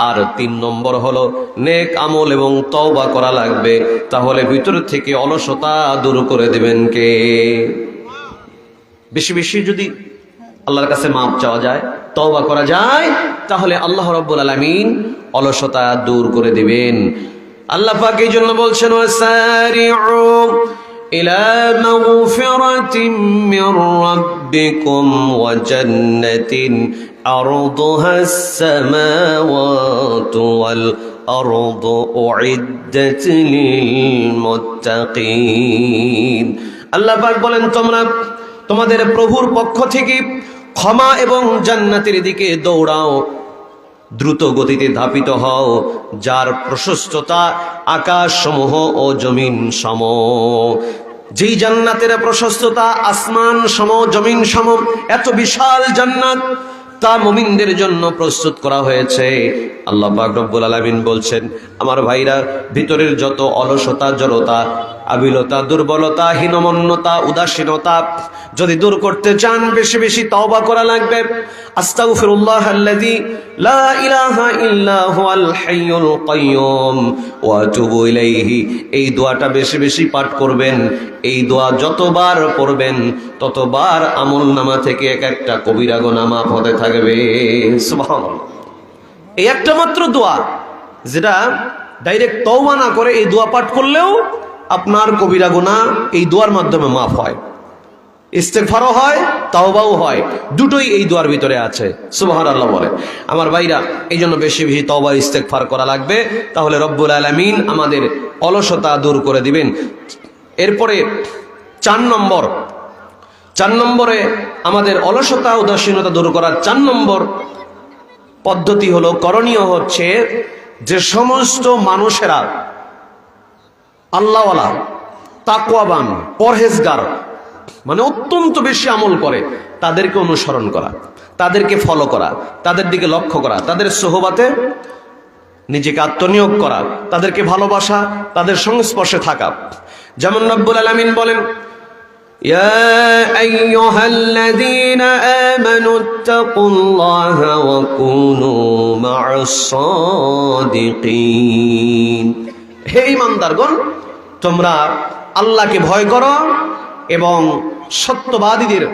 আর 3 নম্বর হলো নেক আমল এবং তওবা করা লাগবে। তাহলে ভিতর থেকে অলসতা দূর করে দিবেন কে? বেশি বেশি যদি আল্লাহর কাছে মাপ চাওয়া যায়, তওবা করা যায়, তাহলে আল্লাহ রাব্বুল আলামিন অলসতা দূর করে দিবেন। আল্লাহ পাক এই জন্য বলছেন, ওয়াসারিউ ইলা মাগফিরাতিন মির রাব্বিকুম ওয়া জান্নাতিন আরদুহাস সামাওয়াতু ওয়াল আরদু উইদ্দাত লিল মুত্তাকিন। আল্লাহ পাক বলেন, তোমরা তোমাদের প্রভুর পক্ষ থেকে ক্ষমা এবং জান্নাতের দিকে দৌড়াও, দ্রুত গতিতে ধাপিত হও, যার প্রশস্ততা আকাশ সমূহ ও জমিন সম। যেই জান্নাতের প্রশস্ততা আসমান সম, জমিন সম, এত বিশাল জান্নাত তা মুমিনদের জন্য প্রস্তুত করা হয়েছে। আল্লাহ পাক রব্বুল আলামিন বলছেন, আমার ভাইরা, ভিতরের যত অলসতা, জড়তা, আবিলতা, দুর্বলতা, হীনমন্যতা, উদাসীনতা যদি দূর করতে চান, বেশি বেশি তওবা করা লাগবে। আস্তাগফিরুল্লাহ আল্লাযী লা ইলাহা ইল্লা হুয়াল হাইয়ুল কাইয়্যুম ওয়া আতুবু ইলাইহি। এই দোয়াটা বেশি বেশি পাঠ করবেন। এই দোয়া যতবার পড়বেন ততবার আমলনামা থেকে এক একটা কবিরা গুনাহ মাফ হতে থাকবে। সুবহানাল্লাহ। এই একটা মাত্র দোয়া, যেটা ডাইরেক্ট তওবা না করে এই দোয়া পাঠ করলেও আপনার কবিরা গুনাহ এই দোয়ার মাধ্যমে মাফ হয়, ইস্তেগফারও হয়, তাওবাও হয়, দুটোই এই দোয়ার ভিতরে আছে। সুবহানাল্লাহ বলে। আমার ভাইরা, এই জন্য বেশি বেশি তাওবা ইস্তেগফার করা লাগবে, তাহলে রব্বুল আলামিন আমাদের অলসতা দূর করে দিবেন। এরপরে 4 4 নম্বরে আমাদের অলসতা উদাসীনতা দূর করার 4 নম্বর পদ্ধতি হলো, করণীয় হচ্ছে যে সমস্ত মানুষেরা আল্লাহওয়ালা, তাকওয়াবান, পরহেজগার, মানে অত্যন্ত বেশি আমল করে, তাদেরকে অনুসরণ করা, তাদেরকে ফলো করা, তাদের দিকে লক্ষ্য করা, তাদের সোহবাতে নিজেকে আত্মনিয়োগ করা, তাদেরকে ভালোবাসা, তাদের সংস্পর্শে থাকা। যেমন রব্বুল আলামিন বলেন, ইয়া আইয়ুহাল্লাযীনা আমানুত্তাকুল্লাহা ওয়া কুনু মা'আস সাদিকিন। হে ঈমানদারগণ, তোমরা আল্লাহকে ভয় করো এবং সত্যবাদীদের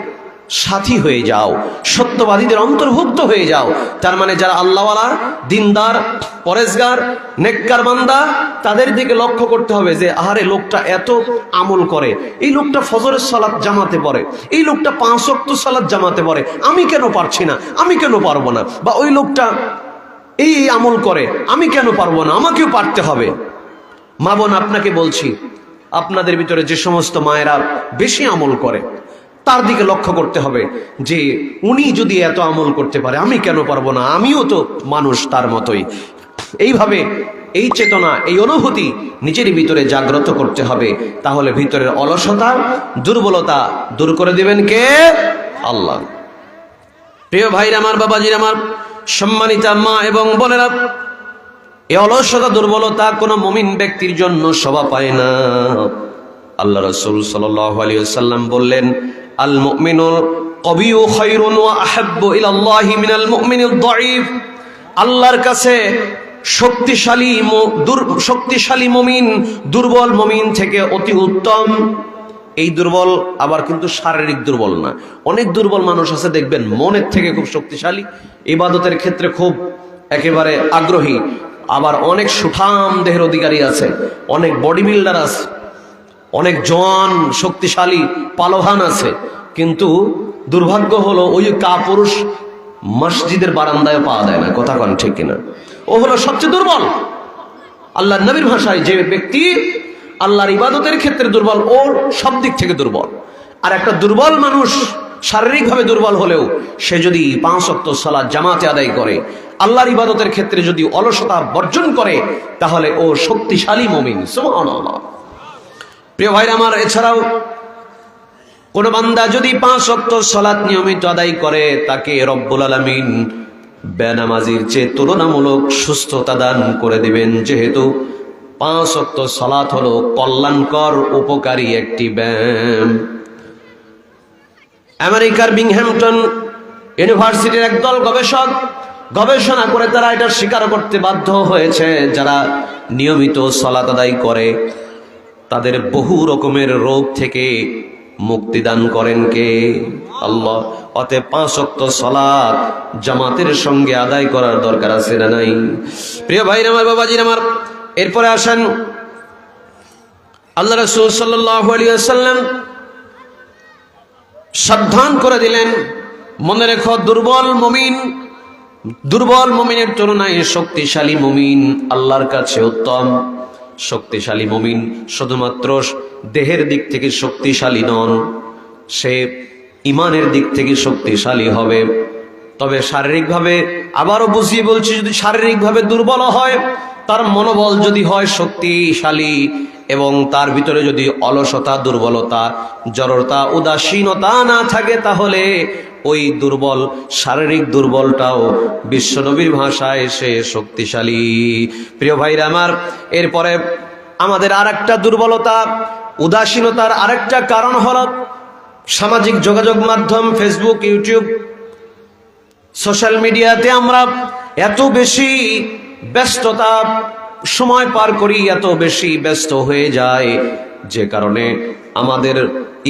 সাথী হয়ে যাও, সত্যবাদীদের অন্তর্ভুক্ত হয়ে যাও। তার মানে যারা আল্লাহওয়ালা, দিনদার, পরেজগার, নেককার বান্দা, তাদের দিকে লক্ষ্য করতে হবে যে আহারে লোকটা এত আমল করে, এই লোকটা ফজরের সালাত জামাতে পড়ে, এই লোকটা 5 ওয়াক্ত সালাত জামাতে পড়ে, আমি কেন পারছি না, আমি কেন পারবো না, বা ওই লোকটা এই আমল করে, আমি কেন পারবো না, আমাকেও পারতে হবে। মা বোন, আপনাকে বলছি, আপনাদের ভিতরে যে সমস্ত মায়েরা বেশি আমল করে, তার দিকে লক্ষ্য করতে হবে যে উনি যদি এত আমল করতে পারে, আমি কেন পারবো না, আমিও তো মানুষ তার মতোই। এইভাবে এই চেতনা, এই অনুভূতি নিজের ভিতরে জাগ্রত করতে হবে। তাহলে ভিতরের অলসতা, দুর্বলতা দূর করে দিবেন কে? আল্লাহ। প্রিয় ভাইরা আমার, বাবাজির আমার, সম্মানিতা মা এবং বোনেরা, এই অলসতা, দুর্বলতা কোনো মুমিন ব্যক্তির জন্য শোভা পায় না। আল্লাহ রাসূল সাল্লাল্লাহু আলাইহি ওয়াসাল্লাম বললেন, আল মুমিনুল কবিয়্যু খায়রুন ওয়া আহাব্বু ইলাল্লাহি মিনাল মুমিনিদ দাঈফ। আল্লাহর কাছে শক্তিশালী মুমিন দুর্বল মুমিন থেকে অতি উত্তম। এই দুর্বল আবার কিন্তু শারীরিক দুর্বল না। অনেক দুর্বল মানুষ আছে দেখবেন মনের থেকে খুব শক্তিশালী, ইবাদতের ক্ষেত্রে খুব একেবারে আগ্রহী, আবার অনেক সুঠাম দেহের অধিকারী আছে, অনেক বডি বিল্ডার আছে, অনেক জওয়ান শক্তিশালী পালোহান আছে, কিন্তু দুর্ভাগ্য হলো ওই কাপুরুষ মসজিদের বারান্দায় পাওয়া যায় না। কথা কন ঠিক কিনা? ও হলো সবচেয়ে দুর্বল। আল্লাহর নবীর ভাষায়, যে ব্যক্তি আল্লাহর ইবাদতের ক্ষেত্রে দুর্বল, ওর সব দিক থেকে দুর্বল। আর একটা দুর্বল মানুষ শারীরিকভাবে দুর্বল হলেও সে যদি 5 ওয়াক্ত সালাত জামাতে আদায় করে, আল্লাহর ইবাদতের ক্ষেত্রে যদি অলসতা বর্জন করে, তাহলে ও শক্তিশালী মুমিন। সুবহানাল্লাহ। প্রিয় ভাইরা আমার, এছাড়াও কোন বান্দা যদি 5 ওয়াক্ত সালাত নিয়মিত আদায় করে, তাকে রব্বুল আলামিন বেনামাজির চেয়ে তুলনামূলক সুস্থতা দান করে দিবেন। যেহেতু 5 ওয়াক্ত সালাত হলো কল্যাণকর, উপকারী একটি ব্যায়াম। আমেরিকার বিংহ্যামটন ইউনিভার্সিটির একদল গবেষক গবেষণা করে তারা এটা স্বীকার করতে বাধ্য হয়েছে, যারা নিয়মিত সালাত আদায় করে তাদের বহু রকমের রোগ থেকে মুক্তি দান করেন কে? আল্লাহ। অতএব 5 ওয়াক্ত সালাত জামাতের সঙ্গে আদায় করার দরকার আছে না নাই? প্রিয় ভাইরা আমার, বাবাজির আমার, এরপরে আসেন আল্লাহ রাসূল সাল্লাল্লাহু আলাইহি ওয়াসাল্লাম সাবধান করে দিলেন, মনে রেখো দুর্বল মুমিনের তুলনায় শক্তিশালী মুমিন আল্লাহর কাছে উত্তম। শক্তিশালী মুমিন শুধুমাত্র দেহের দিক থেকে শক্তিশালী নন, সে ইমানের দিক থেকে শক্তিশালী হবে। তবে শারীরিকভাবে, আবারও বুঝিয়ে বলছি, যদি শারীরিকভাবে দুর্বল হয়, তার মনোবল যদি হয় শক্তিশালী এবং তার ভিতরে যদি অলসতা, দুর্বলতা, জড়তা, উদাসীনতা না থাকে, তাহলে ওই দুর্বল, শারীরিক দুর্বলটাও বিশ্বনবীর ভাষায় সে শক্তিশালী। প্রিয় ভাইরা আমার, এরপরে আমাদের আরেকটা দুর্বলতা, উদাসীনতার আরেকটা কারণ হলো সামাজিক যোগাযোগ মাধ্যম, ফেসবুক, ইউটিউব, সোশ্যাল মিডিয়াতে আমরা এত বেশি ব্যস্ততা সময় পার করি, এত বেশি ব্যস্ত হয়ে যায়, যে কারণে আমাদের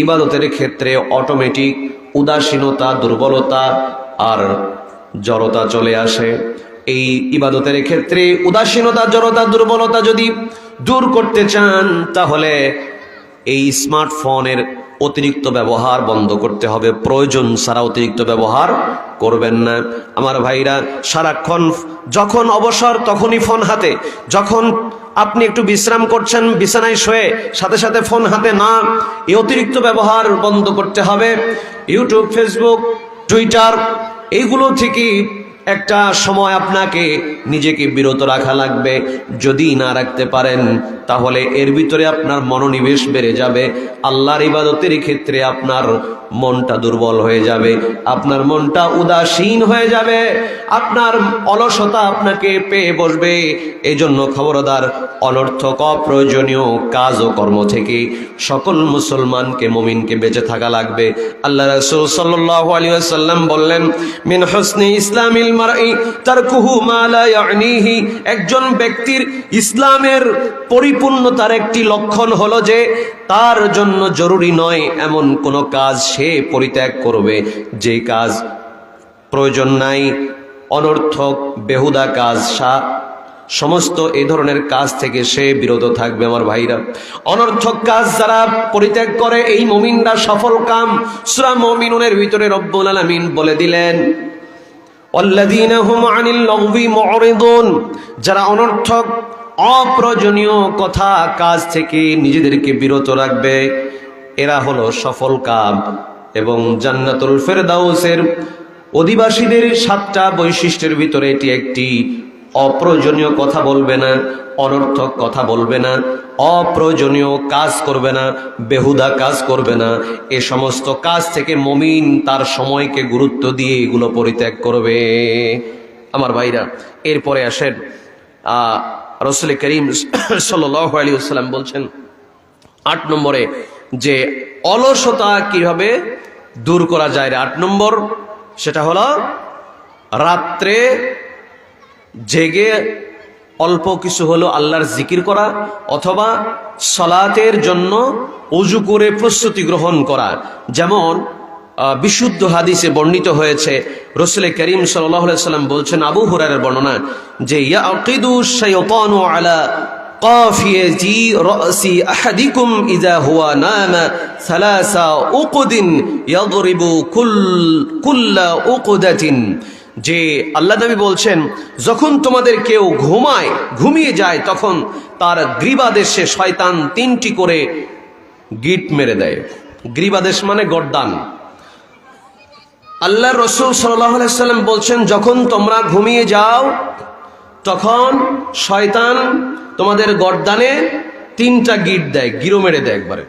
ইবাদতের ক্ষেত্রে অটোমেটিক উদাসীনতা, দুর্বলতা আর জড়তা চলে আসে। এই ইবাদতের ক্ষেত্রে উদাসীনতা, জড়তা, দুর্বলতা যদি দূর করতে চান, তাহলে এই স্মার্টফোনের অতিরিক্ত ব্যবহার বন্ধ করতে হবে। প্রয়োজন ছাড়া অতিরিক্ত ব্যবহার করবেন না। আমার ভাইরা, সারাক্ষণ যখন অবসর তখনই ফোন হাতে, যখন আপনি একটু বিশ্রাম করছেন, বিছানায় শুয়ে সাথে সাথে ফোন হাতে না, এই অতিরিক্ত ব্যবহার বন্ধ করতে হবে। ইউটিউব, ফেসবুক, টুইটার এইগুলো থেকে একটা সময় আপনাকে নিজেকে বিরত রাখা লাগবে। যদি না রাখতে পারেন তাহলে এর ভিতরে আপনার মনোনিবেশ বেড়ে যাবে, আল্লাহর ইবাদতের ক্ষেত্রে আপনার মনটা দুর্বল হয়ে যাবে, আপনার মনটা উদাসীন হয়ে যাবে, আপনার অলসতা আপনাকে পেয়ে বসবে। এই জন্য খবরদার, অনর্থক অপ্রয়োজনীয় কাজ ও কর্ম থেকে সকল মুসলমানকে, মুমিনকে বেঁচে থাকা লাগবে। আল্লাহ রাসূল সাল্লাল্লাহু আলাইহি ওয়াসাল্লাম বললেন, মিন হুসনি ইসলামিল মারই তারকুহু মা লা ইয়ানিহি। একজন ব্যক্তির ইসলামের পরিপূর্ণতার একটি লক্ষণ হলো যে তার জন্য জরুরি নয় এমন কোন কাজ সে পরিত্যাগ করবে, যে কাজ প্রয়োজন নাই, অনর্থক বেহুদা কাজ, সমস্ত এই ধরনের কাজ থেকে সে বিরত থাকবে। আমার ভাইরা, অনর্থক কাজ যারা পরিত্যাগ করে এই মুমিনরা সফল কাম। সূরা মুমিনুনের ভিতরে রব্বুল আলামিন বলে দিলেন, ওয়াল্লাযীনা হুম আনিল লাগবি মুরিদুন, যারা অনর্থক অপ্রয়োজনীয় কথা কাজ থেকে নিজেদেরকে বিরত রাখবে, এরা হলো সফল কাম। এবং জান্নাতুল ফেরদাউসের অধিবাসীদের 7টা বৈশিষ্ট্যের ভিতরে এটি একটি। অপ্রয়োজনীয় কথা বলবে না, অনর্থক কথা বলবে না, অপ্রয়োজনীয় কাজ করবে না, বেহুদা কাজ করবে না। এ সমস্ত কাজ থেকে মুমিন তার সময়কে গুরুত্ব দিয়ে এগুলো পরিত্যাগ করবে। আমার ভাইরা, এরপরে আসেন রাসূল করিম সাল্লাল্লাহু আলাইহি ওয়াসাল্লাম বলছেন 8 নম্বরে যে অলসতা কিভাবে দূর করা যায়। 8 নম্বর সেটা হলো রাত্রে জেগে অল্প কিছু হলো আল্লাহর জিকির করা, অথবা সালাতের জন্য ওযু করে প্রস্তুতি গ্রহণ করা। যেমন বিশুদ্ধ হাদিসে বর্ণিত হয়েছে, রাসূল করিম সাল্লাল্লাহু আলাইহি ওয়াসাল্লাম বলছেন, আবু হুরায়রার বর্ণনা, যে ইয়াকিদু শাইতানু আলা কাফিয়াতি রাসি আহাদিকুম ইযা হুয়া নামা সালাসা উকদিন ইয়াদরিবু কুল্লা উকদাতিন। যে আল্লাহ নবী বলছেন, যখন তোমাদের কেউ ঘুমিয়ে যায় তখন তার গ্রীবাদেশে শয়তান 3টি করে গিট মেরে দেয়। গ্রীবাদেশ মানে গর্দান। আল্লাহ রাসূল সাল্লাল্লাহু আলাইহি ওয়াসাল্লাম বলছেন, যখন তোমরা ঘুমিয়ে যাও তখন শয়তান তোমাদের গর্দানে 3টা গিট দেয়, গিরো মেরে দেয় একবারে।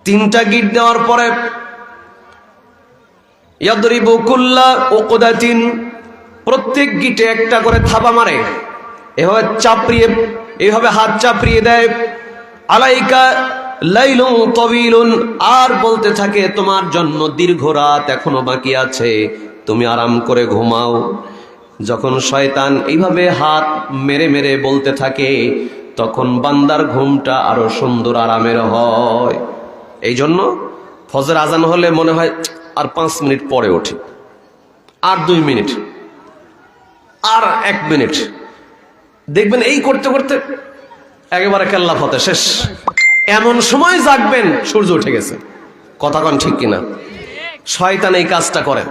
3টা গিট দেওয়ার পরে ইয়াদরিবু কুল্লা উকদাতিন, প্রত্যেক গিটে একটা করে থাবা মারে, এভাবে চাপড়িয়ে, এইভাবে হাত চাপড়িয়ে দেয়। আলাইকা লাইলুন তাওয়িলুন, আর বলতে থাকে তোমার জন্য দীর্ঘ রাত এখনো বাকি আছে, তুমি আরাম করে ঘুমাও। যখন শয়তান এইভাবে হাত মেরে মেরে বলতে থাকে তখন বান্দার ঘুমটা আরো সুন্দর আরামের হয়। এই জন্য ফজর আজান হলে মনে হয় আর 5 মিনিট পরে উঠি, আর 2 মিনিট, আর 1 মিনিট, দেখবেন এই করতে করতে একেবারে কেল্লা ফতে শেষ। এমন সময় জাগবেন সূর্য উঠে গেছে। কথা কন ঠিক কিনা? শয়তান এই কাজটা করে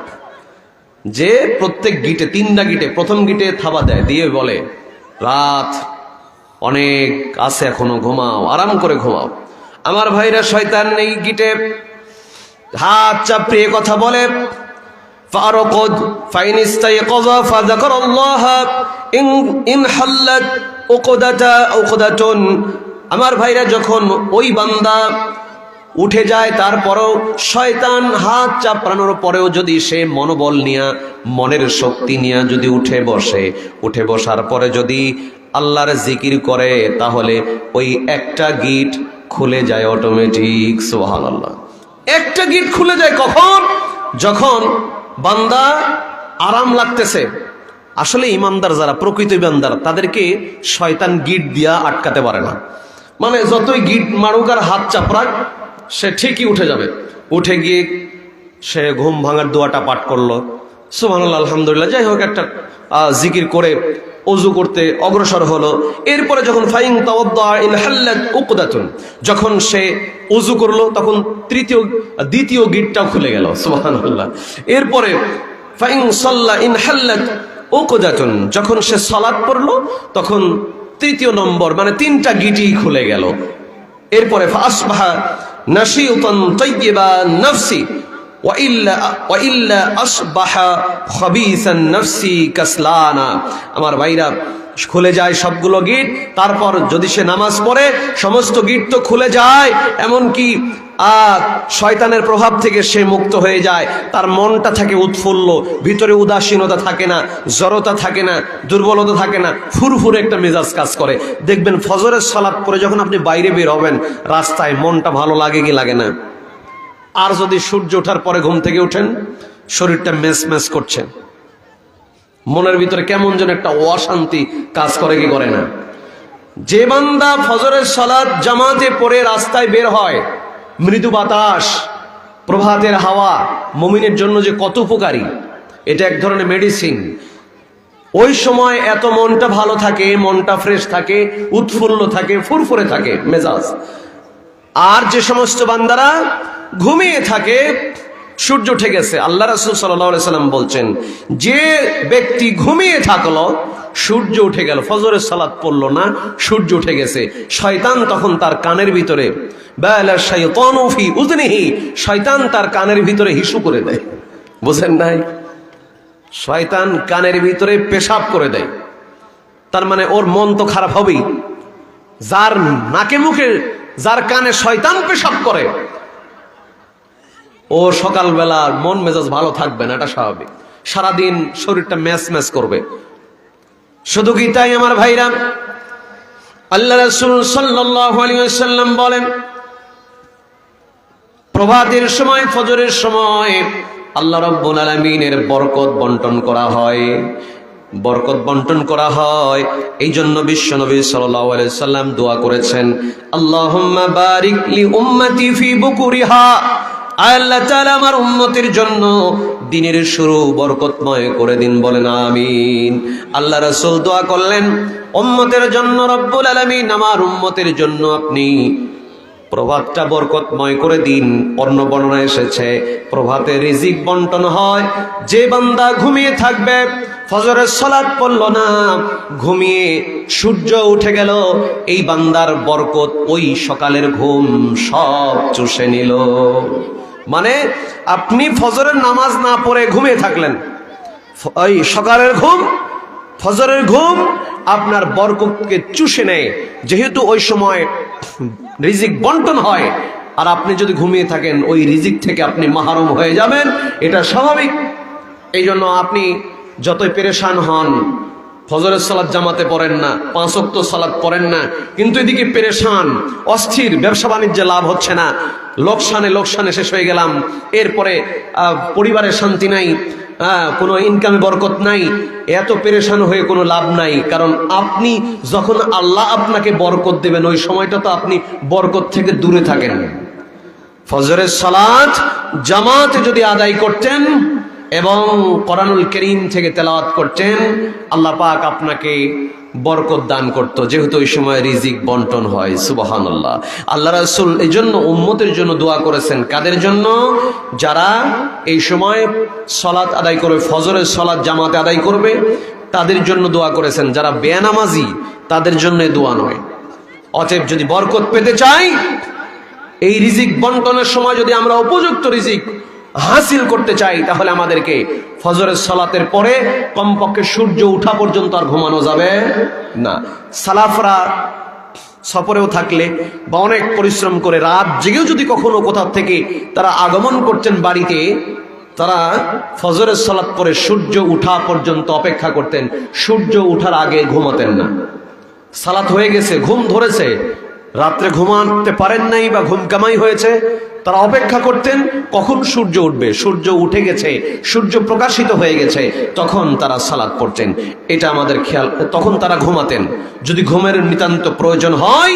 যে প্রত্যেক গিটে 3টা গিটে, প্রথম গিটে থাবা দেয়, দিয়ে বলে রাত অনেক আছে এখনো, ঘুমাও, আরাম করে ঘুমাও। আমার ভাইরা, শয়তান এই গিটে হাত চাপড়িয়ে কথা বলে, ফারকদ ফাইন ইস্তাইকাযা ফাযাকারাল্লাহ ইন হাল্লাত উকদাতুন। আমার ভাইরা, যখন ওই বান্দা উঠে যায় তারপরেও শয়তান হাত চাপড়ানোর পরেও যদি সে মনোবল নিয়ে, মনের শক্তি নিয়ে যদি উঠে বসার পরে যদি আল্লাহর জিকির করে, তাহলে ওই একটা গিট খুলে যায় অটোমেটিক। সুবহানাল্লাহ। একটা গিট খুলে যায় কখন? যখন বান্দা আরাম লাগতেছে। আসলে ইমানদার যারা, প্রকৃত ইমানদার, তাদেরকে শয়তান গিট দিয়া আটকাতে পারে না। মানে যতই গিট মারুক আর হাত চাপড়াক, সে ঠিকই উঠে যাবে। উঠে গিয়ে সে ঘুম ভাঙার দোয়াটা পাঠ করলো, সুবহানাল্লাহ, আলহামদুলিল্লাহ, যাই হোক একটা জিকির করে ওযু করতে অগ্রসর হলো। এরপরে যখন ফাইন তাওয়াদ্দা ইন হাল্লাত উকদাতুন, যখন সে ওযু করলো তখন দ্বিতীয় গিটটাও খুলে গেল। সুবহানাল্লাহ। এরপরে ফাইন সাল্লা ইন হাল্লাত উকদাতুন, যখন সে সালাত পড়লো তখন তৃতীয় নম্বর, মানে 3টা গিটি খুলে গেল। এরপরে ফাসবাহা নাশিতান তাইয়্যিবান নাফসি ওয়া ইল্লা আসবাহা খাবিসান নাফসি কাসলানা। আমার ভাইরা, খুলে যায় সবগুলো গিট। তারপর যদি সে নামাজ পড়ে সমস্ত গিট তো খুলে যায়, এমনকি শয়তানের প্রভাব থেকে সে মুক্ত হয়ে যায়। তার মনটা থাকে উৎফুল্ল, ভিতরে উদাসীনতা থাকে না, জড়তা থাকে না, দুর্বলতা থাকে না, ফুরফুরে একটা মেজাজ কাজ করে। দেখবেন ফজরের সালাত পরে যখন আপনি বাইরে বের হবেন রাস্তায়, মনটা ভালো লাগে কি লাগে না? আর যদি সূর্য ওঠার পরে ঘুম থেকে উঠেন, শরীরটা মেস মেস করছে, মনের ভিতরে কেমন যেন একটা অশান্তি কাজ করে কি করে না? যে বান্দা ফজরের সালাত জামাতে পড়ে রাস্তায় বের হয়, মৃদু বাতাস, প্রভাতের হাওয়া মুমিনের জন্য যে কত উপকারী, এটা এক ধরনের মেডিসিন। ওই সময় এত মনটা ভালো থাকে, মনটা ফ্রেশ থাকে, উৎফুল্ল থাকে, ফুরফুরে থাকে মেজাজ। আর যে সমস্ত বান্দারা ঘুমিয়ে থাকে, সূর্য উঠে গেছে, আল্লাহ রাসূল সাল্লাল্লাহু আলাইহি সাল্লাম বলছেন, যে ব্যক্তি ঘুমিয়ে থাকলো, সূর্য উঠে গেল, ফজরের সালাত পড়লো না, সূর্য উঠে গেছে, শয়তান তখন তার কানের ভিতরে বালা শাইতানু ফি উযনিহি, শয়তান তার কানের ভিতরে হিসু করে দেয়। বুঝেন নাই? শয়তান কানের ভিতরে পেশাব করে দেয়। তার মানে ওর মন তো খারাপ হবেই। যার নাকে মুখে, যার কানে শয়তান পেশাব করে, ও সকালবেলা মন মেজাজ ভালো থাকবে না, এটা স্বাভাবিক। সারাদিন শরীরটা ম্যাচ ম্যাচ করবে। শুধু কি তাই আমার ভাইরা, আল্লাহ রাসূল সাল্লাল্লাহু আলাইহি ওয়াসাল্লাম বলেন, প্রভাতের সময়, ফজরের সময় আল্লাহ রাব্বুল আলামিনের বরকত বন্টন করা হয়, বরকত বন্টন করা হয়। এই জন্য বিশ্বনবী সাল্লাল্লাহু আলাইহি সাল্লাম দোয়া করেছেন, আল্লাহুম্মা বারিক লি উম্মতি ফি বুকুরিহা, আল্লাহ তাআলা আমার উম্মতের জন্য দিনের শুরু বরকতময় করে দিন, বলেন আমিন। আল্লাহ রাসূল দোয়া করলেন উম্মতের জন্য, রব্বুল আলামিন আমার উম্মতের জন্য আপনি প্রভাতটা বরকতময় করে দিন। অন্য বর্ণনা এসেছে প্রভাতে রিজিক বন্টন হয়। যে বান্দা ঘুমিয়ে থাকবে, ফজরের সালাত পড়ল না, ঘুমিয়ে সূর্য উঠে গেল, এই বান্দার বরকত ওই সকালের ঘুম সব চুষে নিল। মানে আপনি ফজরের নামাজ না পড়ে ঘুমিয়ে থাকলেন, ওই সকালের ঘুম, ফজরের ঘুম আপনার বরকতকে চুষে নেয়। যেহেতু ওই সময় রিজিক বন্টন হয়, আর আপনি যদি ঘুমিয়ে থাকেন ওই রিজিক থেকে আপনি মাহরুম হয়ে যাবেন, এটা স্বাভাবিক। এই জন্য আপনি যতই পেরেশান হন, ফজরের সালাত জামাতে পড়েন না, 5 ওয়াক্ত সালাত পড়েন না, কিন্তু এদিকে পেরেশান, অস্থির, ব্যবসা বাণিজ্যে লাভ হচ্ছে না, লোকসানে শেষ হয়ে গেলাম, এরপরে পরিবারের শান্তি নাই, কোনো ইনকামে বরকত নাই, এত পেরেশান হয়ে কোনো লাভ নাই। কারণ আপনি যখন আল্লাহ আপনাকে বরকত দেবেন, ওই সময়টা তো আপনি বরকত থেকে দূরে থাকেন। ফজরের সালাত জামাতে যদি আদায় করতেন এবং কোরআনুল কারীম থেকে তেলাওয়াত করতেন, আল্লাহ পাক আপনাকে বরকত দান করত, যেহেতু ওই সময় রিজিক বন্টন হয়। সুবহানাল্লাহ। আল্লাহ রাসূল এই জন্য উম্মতের জন্য দোয়া করেছেন। কাদের জন্য? যারা এই সময় সালাত আদায় করবে, ফজরের সালাত জামাতে আদায় করবে, তাদের জন্য দোয়া করেছেন। যারা বেনামাজি তাদের জন্য দোয়া নয়। অতএব যদি বরকত পেতে চাই, এই রিজিক বন্টনের সময় যদি আমরা উপযুক্ত রিজিক হাসিল করতে চাই, তাহলে আমাদেরকে ফজরের সালাতের পরে কমপক্ষে সূর্য উঠা পর্যন্ত আর ঘুমানো যাবে না। সালাফরা সফরেও থাকলে বা অনেক পরিশ্রম করে রাত জেগেও যদি কখনো কোথাও থেকে তারা আগমন করতেন বাড়িতে, তারা ফজরের সালাত পরে সূর্য উঠা পর্যন্ত অপেক্ষা করতেন। সূর্য উঠার আগে ঘুমাতেন না। সালাত হয়ে গেছে, ঘুম ধরেছে, রাত্রে ঘুমাতে পারেন নাই বা ঘুম কামাই হয়েছে, তারা অপেক্ষা করতেন কখন সূর্য উঠবে। সূর্য উঠে গেছে, সূর্য প্রকাশিত হয়ে গেছে, তখন তারা সালাত পড়তেন। এটা আমাদের খেয়াল। তখন তারা ঘুমাতেন। যদি ঘুমের নিতান্ত প্রয়োজন হয়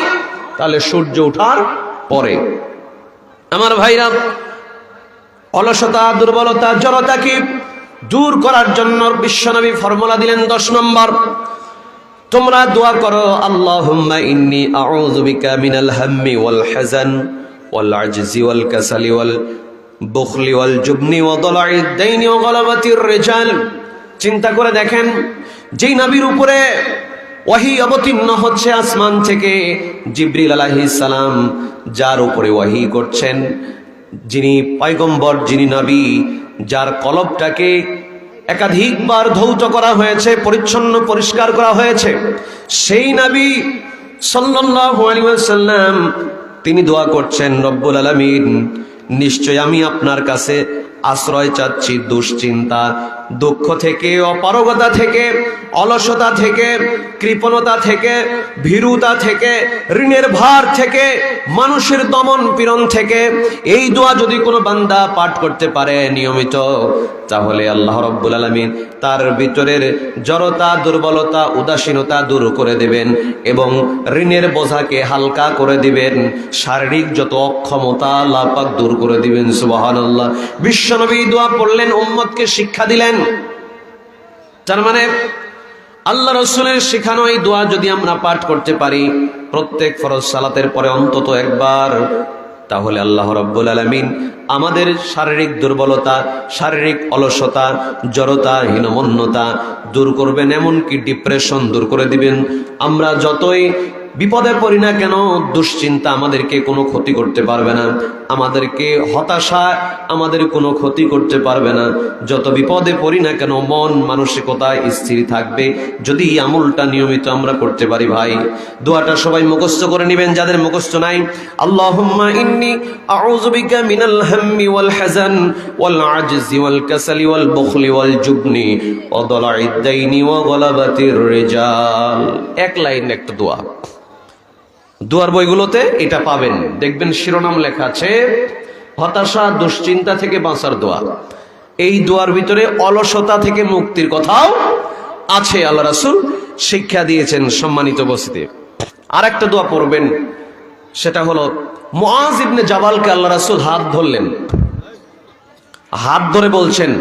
তাহলে সূর্য ওঠার পরে। আমার ভাইরা, অলসতা, দুর্বলতা, জড়তাকে দূর করার জন্য বিশ্বনবী ফর্মুলা দিলেন 10 নম্বর। তোমরা দোয়া করো, আল্লাহুম্মা ইন্নী আউযু বিকা মিনাল হাম্মি ওয়াল হাযান ওয়াল আজজি ওয়াল কাসালি ওয়াল বুখলি ওয়াল জুবনি ওয়া দালাইদ দাইনি ওয়া গালাবাতির রিজাল। চিন্তা করে দেখেন, যেই নবীর উপরে ওয়াহি অবতীর্ণ হচ্ছে আসমান থেকে, জিবরিল আলাইহিস সালাম যার উপরে ওয়াহি করছেন, যিনি পয়গম্বর, যিনি নবী, যার কলবটাকে একাধিকবার ধৌত করা হয়েছে, পরিচ্ছন্ন পরিষ্কার করা হয়েছে, সেই নবী সাল্লাল্লাহু আলাইহি ওয়াসাল্লাম তিনি দোয়া করছেন, রব্বুল আলামিন নিশ্চয় আমি আপনার কাছে আশ্রয় চাচ্ছি দুশ্চিন্তা, দুঃখ থেকে, অপারগতা থেকে, অলসতা থেকে, কৃপণতা থেকে, ভীরুতা থেকে, ঋণের ভার থেকে, মানুষের দমন পীড়ন থেকে। এই দোয়া যদি কোনো বান্দা পাঠ করতে পারে নিয়মিত, তাহলে আল্লাহ রাব্বুল আলামিন তার ভিতরের জড়তা, দুর্বলতা, উদাসীনতা দূর করে দেবেন এবং ঋণের বোঝাকে হালকা করে দিবেন, শারীরিক যত অক্ষমতা আল্লাহ পাক দূর করে দিবেন। সুবহানাল্লাহ। বিশ্বনবী দোয়া পড়লেন, উম্মতকে শিক্ষা দিলেন। তার মানে আল্লাহ রাসূলের শেখানো এই দোয়া যদি আমরা পাঠ করতে পারি প্রত্যেক ফরজ সালাতের পরে অন্তত একবার, তাহলে আল্লাহ রাব্বুল আলামিন আমাদের শারীরিক দুর্বলতা, শারীরিক অলসতা, জড়তা, হীনমন্যতা দূর করবেন, এমনকি ডিপ্রেশন দূর করে দিবেন। আমরা যতই বিপদে পড়ি না কেন, দুশ্চিন্তা আমাদেরকে কোনো ক্ষতি করতে পারবে না, আমাদেরকে হতাশা আমাদের কোনো ক্ষতি করতে পারবে না। যত বিপদে পড়ি না কেন, মন মানসিকতা স্থির থাকবে যদি এই আমলটা নিয়মিত আমরা করতে পারি। ভাই, দোয়াটা সবাই মুখস্থ করে নেবেন, যাদের মুখস্থ নাই। আল্লাহুম্মা ইন্নী আউযু বিকা মিনাল হাম্মি ওয়াল হাযান ওয়াল আজজি ওয়াল কাসালি ওয়াল বুখলি ওয়াল জুবনি ওয়া দালাইদ দাইনি ওয়া গলাবাতির রিজাল। এক লাইন একটা দোয়া, দুয়ার বইগুলোতে এটা পাবেন, দেখবেন শিরোনাম লেখা আছে হতাশা, দুশ্চিন্তা থেকে বাঁচার দোয়া। এই দোয়ার ভিতরে অলসতা থেকে মুক্তির কথাও আছে, আল্লাহ রাসূল শিক্ষা দিয়েছেন। সম্মানিত উপস্থিতি, আর একটা দোয়া পড়বেন, সেটা হলো মুআজ ইবনে জাবালকে আল্লাহ রাসূল হাত ধরলেন, হাত ধরে বলছেন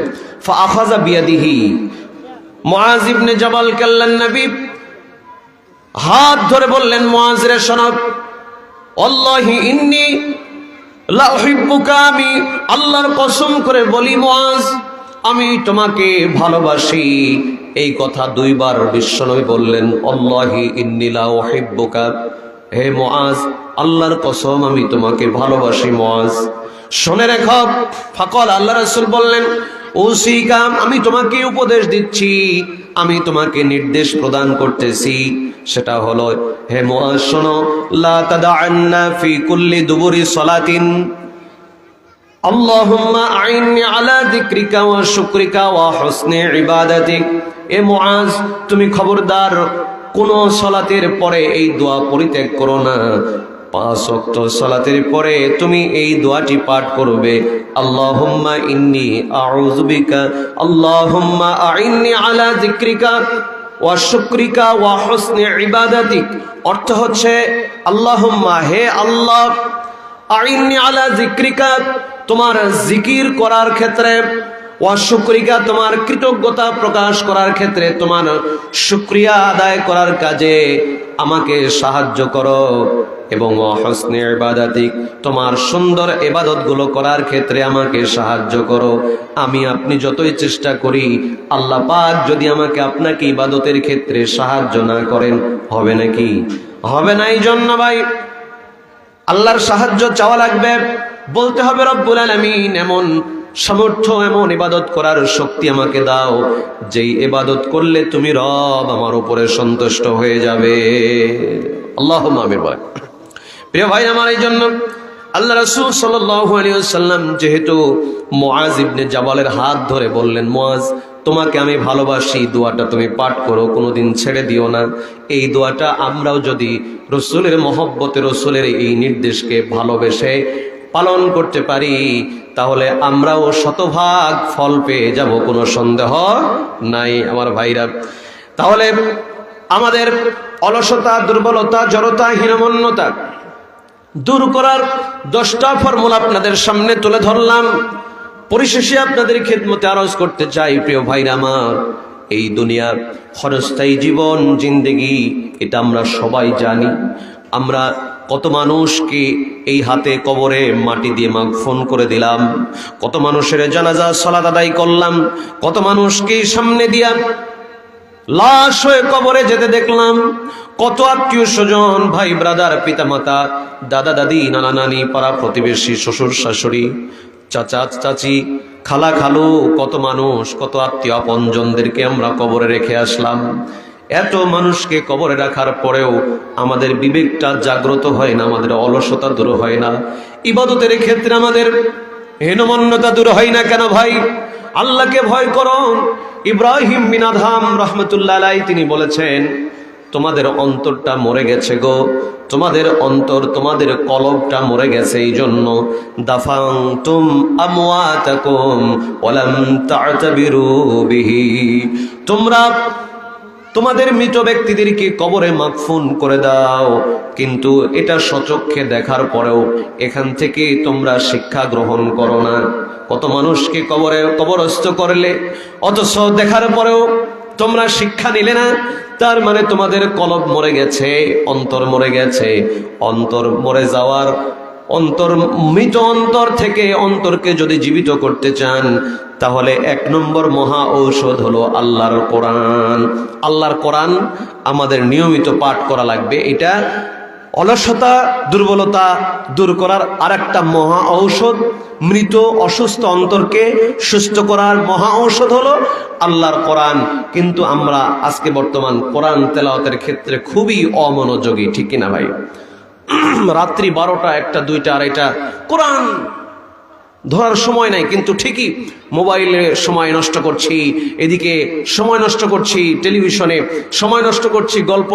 ফাআখাযা বিয়াদিহি। মুআজ ইবনে জাবালকে আল্লাহর নবী হাত ধরে বললেন, মুআজ রে শোনো, আল্লাহি ইন্নী লা উহিব্বুকা, আমি আল্লাহর কসম করে বলি মুআজ, আমি তোমাকে ভালোবাসি। এই কথা দুইবার বিশ্বনবী বললেন, আল্লাহি ইন্নী লা উহিব্বুকা, হে মুআজ আল্লাহর কসম আমি তোমাকে ভালোবাসি মুআজ। শুনে রেখো। ফাকাল, আল্লাহ রাসূল বললেন, উসিকা, আমি তোমাকে উপদেশ দিচ্ছি, আমি তোমাকে নির্দেশ প্রদান করতেছি, সেটা হলো হে মুআজ শোনো, লা তাদআন্না ফি কুল্লি দুবুরি সালাতিন আল্লাহুম্মা আইন্নি আলা যিকরিকা ওয়া শুকরিকা ওয়া হুসনি ইবাদাতিক। এ মুআজ, তুমি খবরদার কোন সালাতের পরে এই দোয়া পরিত্যাগ করো না। 5 ওয়াক্ত সালাতের পরে তুমি এই দোয়াটি পাঠ করবে, আল্লাহুম্মা ইন্নী আউযু বিকা, আল্লাহুম্মা আইন্নি আলা যিকরিকা ওয়া শুকরিকা ওয়া হুসনি ইবাদাতিক। অর্থ হচ্ছে, আল্লাহুম্মা, হে আল্লাহ, আইন্নি আলা যিকরিকা, তোমার জিকির করার ক্ষেত্রে, ওয়া শুকরিকা, তোমার কৃতজ্ঞতা প্রকাশ করার ক্ষেত্রে, তোমার শুকরিয়া আদায় করার কাজে আমাকে সাহায্য করো, এবং ওয়া হুসনি ইবাদাতিক, তোমার সুন্দর ইবাদতগুলো করার ক্ষেত্রে আমাকে সাহায্য করো। আমি আপনি যতই চেষ্টা করি, আল্লাহ পাক যদি আমাকে আপনাকে ইবাদতের ক্ষেত্রে সাহায্য না করেন, হবে নাকি? হবে না। এই জন্য ভাই আল্লাহর সাহায্য চাওয়া লাগবে, বলতে হবে রব্বুল আলামিন এমন সামর্থ্য, এমন ইবাদত করার শক্তি আমাকে দাও, যেই ইবাদত করলে তুমি রব আমার উপরে সন্তুষ্ট হয়ে যাবে। আল্লাহুম্মা আমিন। প্রিয় ভাই আমার, এই জন্য আল্লাহ রাসূল সাল্লাল্লাহু আলাইহি ওয়াসাল্লাম যেহেতু মুআজ ইবনে জাবালের হাত ধরে বললেন, মুআজ তোমাকে আমি ভালোবাসি, দোয়াটা তুমি পাঠ করো, কোনোদিন ছেড়ে দিও না। এই দোয়াটা আমরাও যদি রসুলের মহব্বতে, রসুলের এই নির্দেশকে ভালোবেসে পালন করতে পারি, তাহলে আমরাও শতভাগ ফল পেয়ে যাব, কোনো সন্দেহ নাই আমার ভাইরা। তাহলে আমাদের অলসতা, দুর্বলতা, জড়তা, হীনমন্যতা দূর করার 10টা ফর্মুলা আপনাদের সামনে তুলে ধরলাম। পরিশেষে আপনাদের খেদমতে আরজ করতে চাই, প্রিয় ভাইরা আমার, এই দুনিয়ার ক্ষণস্থায়ী জীবন, জিন্দেগি, এটা আমরা সবাই জানি। আমরা কত মানুষকে এই হাতে কবরে মাটি দিয়ে মাগফন করে দিলাম, কত মানুষের জানাজা সালাত আদায় করলাম, কত মানুষকে সামনে দিয়া লাশ হয়ে কবরে যেতে দেখলাম। কত আত্মীয় স্বজন, ভাই ব্রাদার, পিতা মাতা, দাদা দাদি, নানা নানি, পাড়া প্রতিবেশী, শ্বশুর শাশুড়ি, চাচা চাচি, খালা খালু, কত মানুষ, কত আত্মীয় আপনজনদেরকে আমরা কবরে রেখে আসলাম। এত মানুষকে কবরে রাখার পরেও আমাদের বিবেকটা জাগ্রত হয় না, আমাদের অলসতা দূর হয় না, ইবাদতের ক্ষেত্রে আমাদের হীনমন্যতা দূর হয় না কেন ভাই? আল্লাহকে ভয় করো। ইব্রাহিম বিন আদহাম রহমতুল্লাহ আলাইহি তিনি বলেছেন, তোমাদের অন্তরটা মরে গেছে গো, তোমাদের অন্তর, তোমাদের কলবটা মরে গেছে, এই জন্য দাফানতুম আমওয়াতাকুম ওয়ালাম তা'তাবিরু বিহি, তোমরা তোমাদের মৃত ব্যক্তিদেরকে কবরে মাগফুন করে দাও, কিন্তু এটা সচক্ষে দেখার পরেও এখান থেকে তোমরা শিক্ষা গ্রহণ করো না। কত মানুষকে কবরে কবরস্থ করলে, অথচ দেখার পরেও তোমরা শিক্ষা নিলে না। তার মানে তোমাদের কলব মরে গেছে, অন্তর মরে গেছে। অন্তর মরে যাওয়ার, অন্তর, মৃত অন্তর থেকে অন্তরকে যদি জীবিত করতে চান, তাহলে 1 নম্বর মহা ঔষধ হলো আল্লাহর কোরআন। আল্লাহর কোরআন আমাদের নিয়মিত পাঠ করা লাগবে। এটা অলসতা, দুর্বলতা দূর করার আরেকটা মহা ঔষধ। মৃত অসুস্থ অন্তরকে সুস্থ করার মহা ঔষধ হলো আল্লাহর কোরআন। কিন্তু আমরা আজকে বর্তমান কোরআন তেলাওয়াতের ক্ষেত্রে খুবই অমনোযোগী, ঠিক কিনা ভাই? রাত্রি 12টা, 1টা, 2টা, 2:30 কোরআন ধরার সময় নাই, কিন্তু ঠিকই মোবাইলে সময় নষ্ট করছি, এদিকে সময় নষ্ট করছি, টেলিভিশনে সময় নষ্ট করছি, গল্প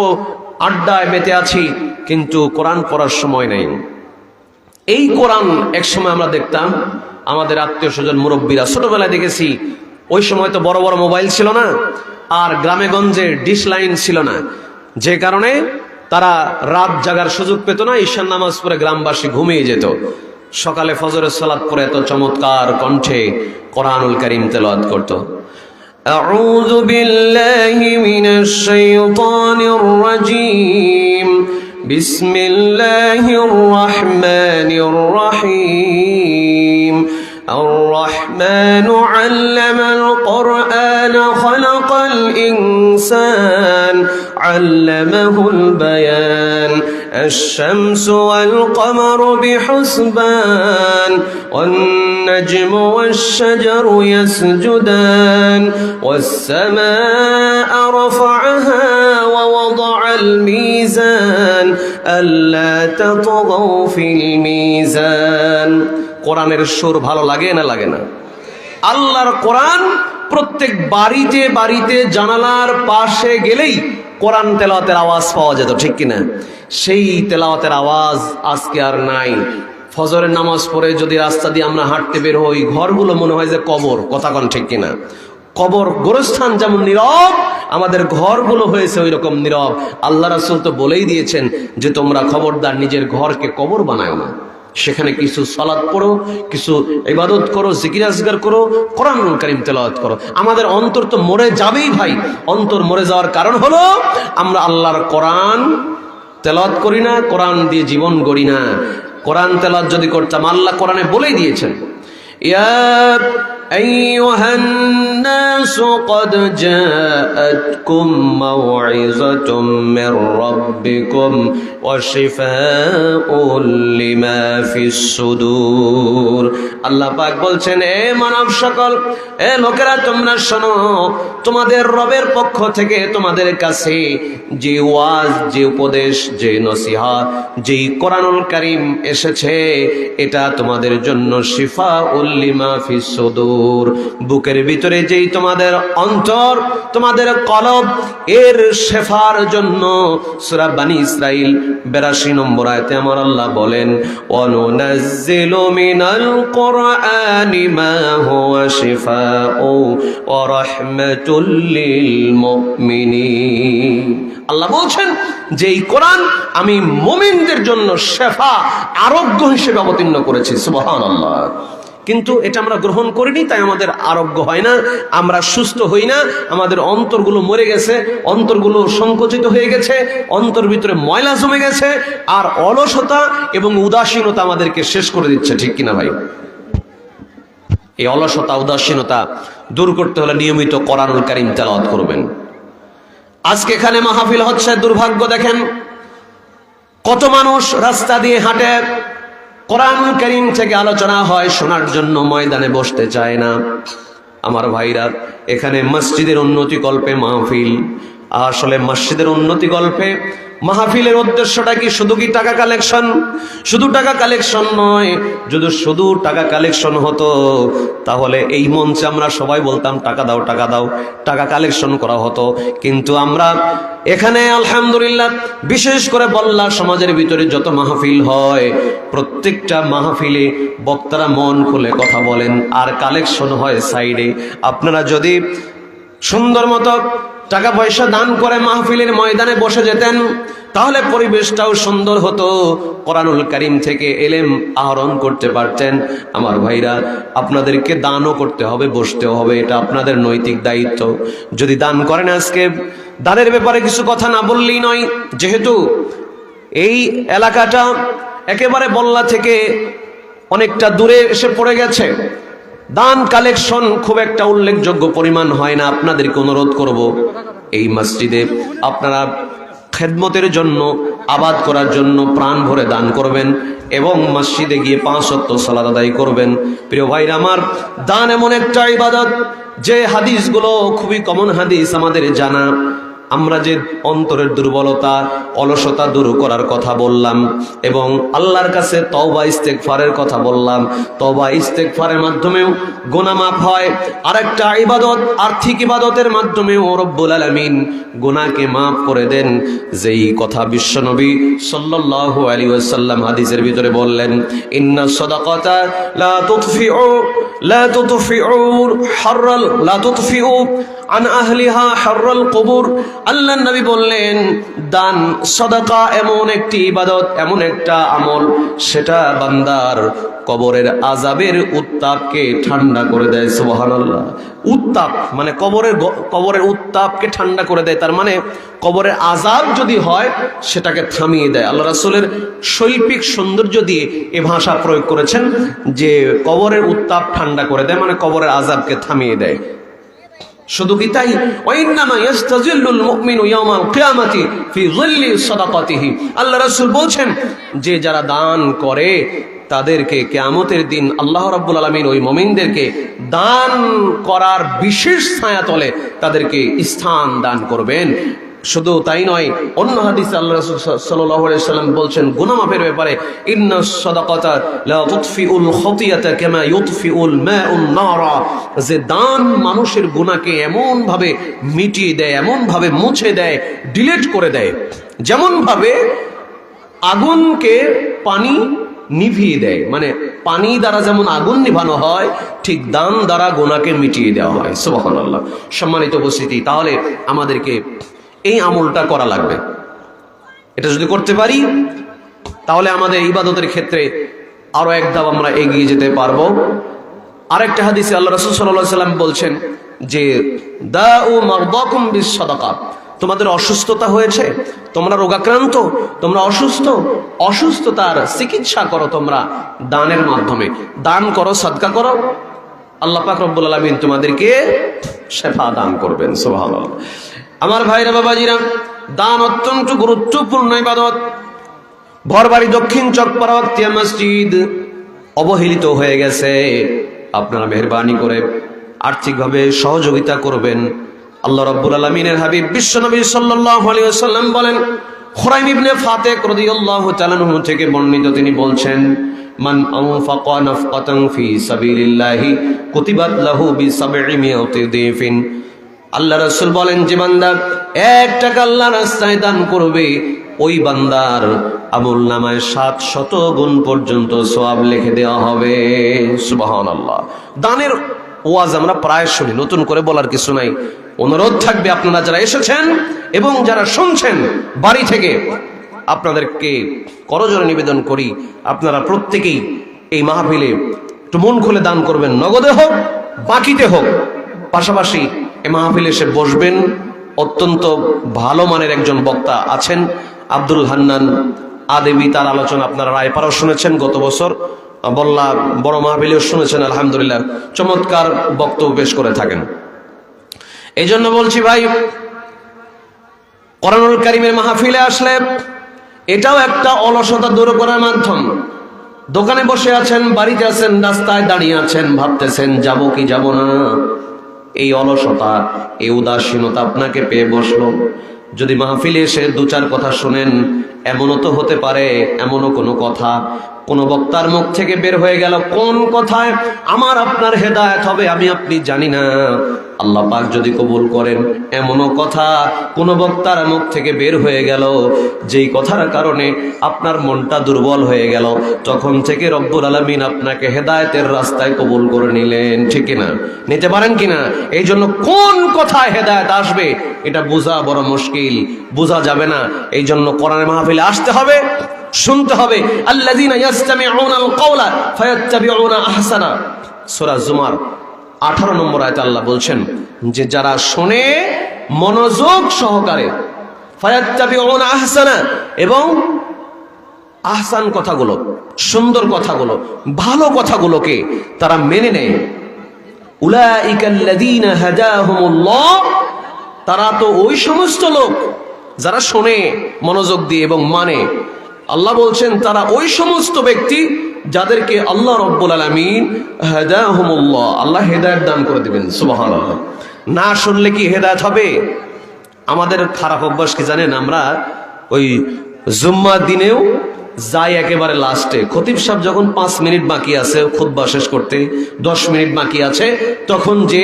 আড্ডায় মেতে আছি, কিন্তু কোরআন পড়ার সময় নাই। এই কোরআন এক সময় আমরা দেখতাম, আমাদের আত্মীয় স্বজন মুরব্বীরা, ছোটবেলায় দেখেছি, ওই সময় তো বড় বড় মোবাইল ছিল না, আর গ্রামে গঞ্জে ডিশ লাইন ছিল না, যে কারণে তারা রাত জাগার সুযোগ পেত না। ঈশান নামাজ পড়ে গ্রামবাসী ঘুমিয়ে যেত। সকালে ফজরের সালাত পড়ে এত চমৎকার কণ্ঠে কোরআনুল কারীম তেলাওয়াত করত। আউযু বিল্লাহি মিনাশ শাইতানির রাজীম, বিসমিল্লাহির রহমানির রহিম। الرحمن علم القرآن خلق الإنسان علمه البيان الشمس والقمر بحسبان والنجم والشجر يسجدان والسماء رفعها ووضع الميزان ألا تطغوا في الميزان। কোরআনের সুর ভালো লাগে না লাগে না? আল্লাহর কোরআন প্রত্যেক বাড়িতে বাড়িতে জানালার পাশে গেলেই কোরআন তেলাওয়াতের আওয়াজ পাওয়া যেত, ঠিক কিনা? সেই তেলাওয়াতের আওয়াজ আজকে আর নাই। ফজরের নামাজ পড়ে যদি রাস্তা দিয়ে আমরা হাঁটতে বের হই, ঘরগুলো মনে হয় যে কবর, কথা কন ঠিক কিনা? কবর, গোরস্থান যেমন নীরব, আমাদের ঘরগুলো হয়েছে ওই রকম নীরব। আল্লাহ রাসূল তো বলেই দিয়েছেন যে তোমরা খবরদার নিজের ঘরকে কবর বানায়ো না। সেখানে কিছু সালাত পড়ো, কিছু ইবাদত করো, জিকির আজগার করো, কোরআনুল কারীম তেলাওয়াত করো। আমাদের অন্তর তো মরে যাবেই ভাই। অন্তর মরে যাওয়ার কারণ হলো আমরা আল্লাহর কোরআন তেলাওয়াত করি না, কোরআন দিয়ে জীবন গড়ি না। কোরআন তেলাওয়াত যদি করতাম, আল্লাহ কোরআনে বলেই দিয়েছেন, ইয়া আইয়ুহান নাসু ক্বাদ জাআতকুম মাউইযাতুম মির রাব্বিকুম ওয়া শিফাউল লিমা ফিস সুদূর। আল্লাহ পাক বলছেন, এ মানব সকল, এ লোকেরা, তোমরা শোনো, তোমাদের রবের পক্ষ থেকে তোমাদের কাছে যে ওয়াজ, যে উপদেশ, যে নসিহত, যেই কোরআনুল কারীম এসেছে, এটা তোমাদের জন্য শিফাউল লিমা ফিস সুদূর। বুকের ভিতরে যেই তোমাদের অন্তর, তোমাদের কলব, এর শেফার জন্য। সূরা বনী ইসরাইল 82 নম্বর আয়াতে আমার আল্লাহ বলেন, ওয়ানুনাজ্জিলু মিনাল কুরআনি মা হুয়া শিফাউ ওয়া রাহমাতুল লিল মুমিনিন। আল্লাহ বলছেন যে এই কোরআন আমি মুমিনদের জন্য শেফা, আরোগ্য হিসেবে অবতীর্ণ করেছি। সুবহানাল্লাহ। কিন্তু এটা আমরা গ্রহণ করিনি, তাই আমাদের আরোগ্য হয় না, আমরা সুস্থ হই না। আমাদের অন্তরগুলো মরে গেছে, অন্তরগুলো সংকুচিত হয়ে গেছে, অন্তর ভিতরে ময়লা জমে গেছে, আর অলসতা এবং উদাসীনতা আমাদেরকে শেষ করে দিচ্ছে, ঠিক কিনা ভাই? এই অলসতা, উদাসীনতা দূর করতে হলে নিয়মিত কোরআনুল কারীম তেলাওয়াত করবেন। আজকে এখানে মাহফিল হচ্ছে, দুর্ভাগ্য দেখেন কত মানুষ রাস্তা দিয়ে হাঁটে, কোরআন কারীম থেকে আলোচনা হয় শোনার জন্য ময়দানে বসতে চায় না। আমার ভাইরা, এখানে মসজিদের উন্নতি কল্পে মাহফিল, আসলে মসজিদের উন্নতি কল্পে মাহফিলের উদ্দেশ্যটা কি? শুধু কি টাকা কালেকশন? শুধু টাকা কালেকশন নয়। যদি শুধু টাকা কালেকশন হতো তাহলে এই মঞ্চে আমরা সবাই বলতাম টাকা দাও টাকা দাও, টাকা কালেকশন করা হতো। কিন্তু আমরা এখানে আলহামদুলিল্লাহ, বিশেষ করে বল্লা সমাজের ভিতরে যত মাহফিল হয়, প্রত্যেকটা মাহফিলে বক্তারা মন খুলে কথা বলেন আর কালেকশন হয় সাইডে। আপনারা যদি সুন্দর মতো টাকা পয়সা দান করে মাহফিলের ময়দানে বসে যেতেন তাহলে পরিবেশটাও সুন্দর হতো, কোরআনুল কারীম থেকে এলেম আহরণ করতে পারতেন। আমার ভাইরা, আপনাদেরকে দানও করতে হবে, বসতেও হবে, এটা আপনাদের নৈতিক দায়িত্ব। যদি দান করেন, আজকে দানের ব্যাপারে কিছু কথা না বললেই নয়, যেহেতু এই এলাকাটা একেবারে বল্লা থেকে অনেকটা দূরে এসে পড়ে গেছে, দান কালেকশন খুব একটা উল্লেখযোগ্য পরিমাণ হয় না। আপনাদেরকে অনুরোধ করব, এই মসজিদে আপনারা খেদমতের জন্য, আবাদ করার জন্য প্রাণ ভরে দান করবেন এবং মসজিদে গিয়ে 5 ওয়াক্ত সালাত আদায় করবেন। প্রিয় ভাইরা আমার, দান এমন একটা ইবাদত যে হাদিসগুলো খুবই কমন হাদিস আমাদের জানা। আমরা যে অন্তরের দুর্বলতা, অলসতা দূর করার কথা বললাম এবং আল্লাহর কাছে তওবা ইস্তেগফারের কথা বললাম, তওবা ইস্তেগফারের মাধ্যমেও গুনাহ মাফ হয়। আরেকটা ইবাদত, আর্থিক ইবাদতের মাধ্যমেও রব্বুল আলামিন গুনাহকে মাফ করে দেন, যেই কথা বিশ্বনবী সাল্লাল্লাহু আলাইহি ওয়াসাল্লাম হাদিসের ভিতরে বললেন, ইন্না সাদাকাতা লা তুতফিউ আন আহলিহা হাররাল কুবুর। আল্লাহর নবী বললেন, দান সাদাকা এমন একটি ইবাদত, এমন একটা আমল, সেটা বান্দার কবরের আযাবের উত্তাপকে ঠান্ডা করে দেয়। সুবহানাল্লাহ। উত্তাপ মানে কবরের উত্তাপকে ঠান্ডা করে দেয়, তার মানে কবরের আযাব যদি হয় সেটাকে থামিয়ে দেয়। আল্লাহ রাসূলের শৈল্পিক সৌন্দর্য দিয়ে এ ভাষা প্রয়োগ করেছেন যে কবরের উত্তাপ ঠান্ডা করে দেয়, মানে কবরের আযাবকে থামিয়ে দেয়। শুধু কি তাই? ওয়াইন্নামা ইয়াস্তাজিল্লুল মুমিনু ইয়াওমাল কিয়ামাতি ফি যিল্লি সাদাকাতিহি। আল্লাহ রাসূল বলছেন যে যারা দান করে তাদেরকে কিয়ামতের দিন আল্লাহ রাব্বুল আলামিন ওই মুমিনদেরকে দান করার বিশেষ ছায়াতলে তাদেরকে স্থান দান করবেন। শুধু তাই নয়, অন্য হাদিসে আল্লাহ রাসূল সাল্লাল্লাহু আলাইহি সাল্লাম বলছেন গুনাহ মাফের ব্যাপারে, ইন্নাস সাদাকাতা লা তুতফিউল খাতিয়াতা কামা ইউতফিউল মাউন নারা, যে দান মানুষের গুনাহকে এমন ভাবে মিটিয়ে দেয়, এমন ভাবে মুছে দেয়, ডিলিট করে দেয়, যেমন ভাবে আগুনকে পানি নিভিয়ে দেয়। মানে পানি দ্বারা যেমন আগুন নিভানো হয়, ঠিক দান দ্বারা গুনাহকে মিটিয়ে দেওয়া হয়। সুবহানাল্লাহ। সম্মানিত উপস্থিতি, তাহলে আমাদেরকে এই আমলটা করা লাগবে। এটা যদি করতে পারি তাহলে আমাদের ইবাদতের ক্ষেত্রে আরো এক ধাপ আমরা এগিয়ে যেতে পারবো। আরেকটা হাদিসে আল্লাহ রাসূল সাল্লাল্লাহু আলাইহি ওয়াসাল্লাম বলছেন যে দাউ মারদাকুম বিস সাদাকা, তোমাদের অসুস্থতা হয়েছে, তোমরা রোগাক্রান্ত, তোমরা অসুস্থতার চিকিৎসা করো তোমরা দানের মাধ্যমে। দান করো, সাদকা করো, আল্লাহ পাক রব্বুল আলামিন তোমাদেরকে শিফা দান করবেন। সুবহানাল্লাহ। আমার ভাইরা, বাবাজিরা, দান অত্যন্ত গুরুত্বপূর্ণ ইবাদত। ভরবাড়ি দক্ষিণ চকপাড়া ওয়াক্তিয়া মসজিদ অবহেলিত হয়ে গেছে। আপনারা মেহেরবানি করে আর্থিকভাবে সহযোগিতা করবেন। আল্লাহ রাব্বুল আলামিনের হাবিব বিশ্বনবী সাল্লাল্লাহু আলাইহি ওয়াসাল্লাম বলেন, খুরাইম ইবনে ফাতিক রাদিয়াল্লাহু তাআলা আনহু থেকে বর্ণিত, তিনি বলছেন, মান আনফাকা নাফকাতান ফি সাবিলিল্লাহি কুতিবাত লাহু বি700 দিফিন। আল্লাহ রাসূল বলেন, যে বান্দা 1 টাকা আল্লাহর রাস্তায় দান করবে, ওই বান্দার আমলনামায় 700 গুণ পর্যন্ত সওয়াব লিখে দেওয়া হবে। সুবহানাল্লাহ। দানের ওয়াজ আমরা প্রায় শুনি, নতুন করে বলার কিছু নাই। অনুরোধ থাকবে, আপনারা যারা এসেছেন এবং যারা শুনছেন বাড়ি থেকে, আপনাদেরকে করজোড়ে নিবেদন করি, আপনারা প্রত্যেকেই এই মাহফিলে একটু মন খুলে দান করবেন, নগদে হোক বাকিতে হোক। পাশাপাশি এই মাহফিলে এসে বসবেন। অত্যন্ত ভালো মানের একজন বক্তা আছেন, আব্দুল হান্নান আদেবি, তার আলোচনা আপনারা রায়পাড়াও শুনেছেন, গত বছর বল্লা বড় মাহফিলেও শুনেছেন। আলহামদুলিল্লাহ, চমৎকার বক্তব্য পেশ করে থাকেন। এই জন্য বলছি ভাই, কোরআনুল কারীমের মাহফিলে আসলে এটাও একটা অলসতা দূর করার মাধ্যম। দোকানে বসে আছেন, বাড়িতে আছেন, রাস্তায় দাঁড়িয়ে আছেন, ভাবতেছেন যাব কি যাব না, এই অলসতা, এই উদাসীনতা আপনাকে পেয়ে বসলো। যদি মাহফিলে এসে দু চার কথা শুনেন, এমনও তো হতে পারে, এমনও কোনো কথা কোন বক্তার মুখ থেকে বের হয়ে গেল, কোন কথায় আমার আপনার হেদায়েত হবে আমি আপনি জানি না। আল্লাহ পাক যদি কবুল করেন, এমনও কথা কোন বক্তার মুখ থেকে বের হয়ে গেল যেই কথার কারণে আপনার মনটা দুর্বল হয়ে গেল, তখন থেকে রব্বুল আলামিন আপনাকে হেদায়েতের রাস্তায় কবুল করে নিলেন। ঠিক কিনা? নিতে পারেন কিনা? এই জন্য কোন কথায় হেদায়েত আসবে এটা বোঝা বড় মুশকিল, বোঝা যাবে না। এই জন্য কোরআনের মাহফিলে আসতে হবে, শুনতে হবে। আল্লাযীনা ইয়াসতামিউনাল কাওলা ফায়াত্তাবিউনা আহসানা। সূরা জুমার 18 নম্বর আয়াতে আল্লাহ বলছেন যে যারা শুনে মনোযোগ সহকারে, ফায়াত্তাবিউনা আহসানা, এবং আহসান কথাগুলো, সুন্দর কথাগুলো, ভালো কথাগুলোকে তারা মেনে নেয়। উলাইকাল্লাযীনা হাদাহুমুল্লাহ, তারা তো ওই সমস্ত লোক যারা শোনে মনোযোগ দিয়ে এবং মানে। আল্লাহ বলছেন তারা ওই সমস্ত ব্যক্তি যাদেরকে আল্লাহ রব্বুল আলামিন হাদাহুমুল্লাহ, আল্লাহ হেদায়েত দান করে দিবেন। সুবহানাল্লাহ। না শুনলে কি হেদায়েত হবে? আমাদের খারাপ অভ্যাস কি জানেন? আমরা ওই জুম্মার দিনেও যাই একেবারে লাস্টে। খতিব সাহেব যখন 5 মিনিট বাকি আছে খুতবা শেষ করতে, 10 মিনিট বাকি আছে, তখন যে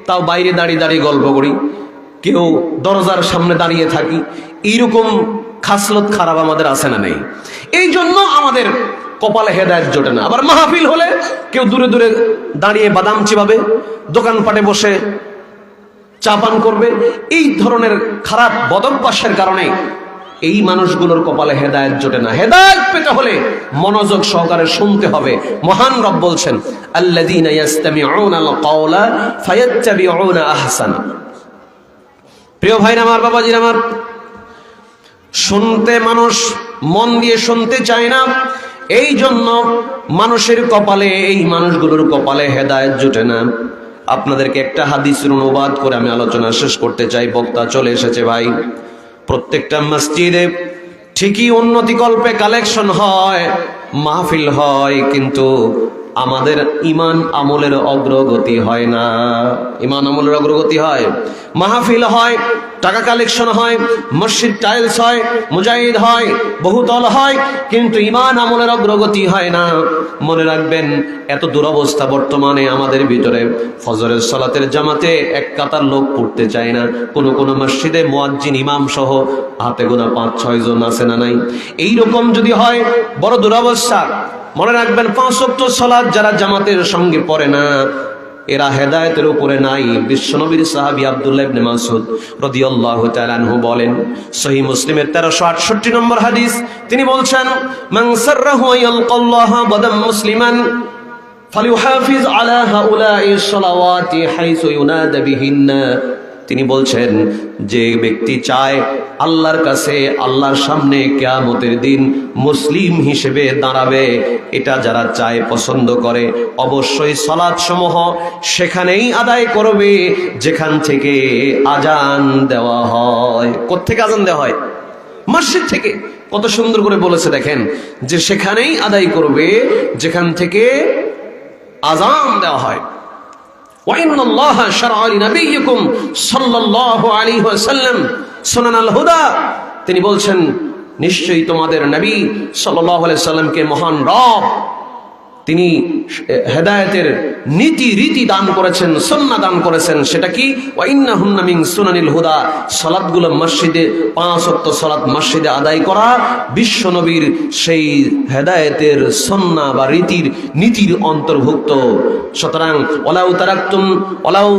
তাও বাইরে দাঁড়িয়ে দাঁড়িয়ে গল্প করি, কেউ দরজার সামনে দাঁড়িয়ে থাকি। এইরকম খাসলত খারাপ আমাদের আছে না নেই? এই জন্য আমাদের কপালে হেদায়েত জোটে না। আবার মাহফিল হলে কেউ দূরে দূরে দাঁড়িয়ে বাদাম চিবাবে, দোকানপাটে বসে চা পান করবে। এই ধরনের খারাপ বদভ্যাসের কারণে এই মানুষগুলোর কপালে হেদায়েত জোটে না। হেদায়েত পেতে হলে মনোযোগ সহকারে শুনতে হবে। মহান রব বলছেন আল্লাযীনা ইয়াসতামিউনাল কাওলা ফায়াত্তাবিউনা আহসানা। প্রিয় ভাইরা আমার, বাবাজিরা আমার, শুনতে মানুষ মন দিয়ে শুনতে চায় না। এই জন্য মানুষের কপালে, এই মানুষগুলোর কপালে হেদায়েত জোটে না। আপনাদেরকে একটা হাদিসের অনুবাদ করে আমি আলোচনা শেষ করতে চাই। বক্তা চলে এসেছে ভাই। প্রত্যেকটা মসজিদে ঠিকই উন্নতিকল্পে কালেকশন হয়, মাহফিল হয়, কিন্তু আমাদের ইমান আমলের অগ্রগতি হয় না। ইমান আমলের অগ্রগতি হয়, মাহফিল হয়, টাকা কালেকশন হয়, মসজিদ টাইলস হয়, মুজাহিদ হয়, বহুতল হয়, কিন্তু ইমান আমলের অগ্রগতি হয় না। মনে রাখবেন, এত দুরবস্থা বর্তমানে আমাদের ভিতরে। ফজরের সালাতের জামাতে এক কাতার লোক পড়তে চায় না। কোন কোন মসজিদে মুয়াজ্জিন ইমাম সহ হাতে গোনা 5-6 জন আছে না নাই? এইরকম যদি হয় বড় দুরবস্থা। মনে রাখবেন, 5 ওয়াক্ত সালাত যারা জামাতের সঙ্গে পড়ে না, এরা হেদায়েতের উপরে নাই। বিশ্বনবীর সাহাবী আব্দুল্লাহ ইবনে মাসউদ রাদিয়াল্লাহু তাআলা আনহু বলেন, সহিহ মুসলিমের 1368 নম্বর হাদিস, তিনি বলছেন, মান সাররাহু ইয়ালকাল্লাহা গাদাম মুসলিমান ফালিউহাফিজ আলা হাউলাইস সালাওয়াতি হাইসু ইউনাদা বিহিন্না। তিনি বলছেন, যে ব্যক্তি চায় আল্লাহর কাছে, আল্লাহর সামনে কিয়ামতের দিন মুসলিম হিসেবে দাঁড়াবে, এটা যারা চায়, পছন্দ করে, অবশ্যই সালাত সমূহ সেখানেই আদায় করবে যেখান থেকে আজান দেওয়া হয়। কোত্থেকে আজান দেওয়া হয়? মসজিদ থেকে। কত সুন্দর করে বলেছে দেখেন, যে সেখানেই আদায় করবে যেখান থেকে আজান দেওয়া হয়। وَإِنَّ اللَّهَ شَرَعَ لِنَبِيِّكُمْ صَلَّى اللَّهُ عَلَيْهِ وَسَلَّمَ سُنَنَ الْهُدَى। তিনি বলছেন, নিশ্চয়ই তোমাদের নবী সাল্লাল্লাহু আলাইহি সাল্লামকে মহান রব তিনি হেদায়েতের নীতি রীতি দান করেছেন, সুন্নাহ দান করেছেন। সেটা কি? ওয়া ইন্নাহুন্না মিন সুনানিল হুদা। সালাতগুলো মসজিদে, 5 ওয়াক্ত সালাত মসজিদে আদায় করা বিশ্ব নবীর সেই হেদায়েতের সুন্নাহ বা রীতির নীতির অন্তর্ভুক্ত। সুতরাং ওয়ালাউ তারাকতুম ওয়ালাউ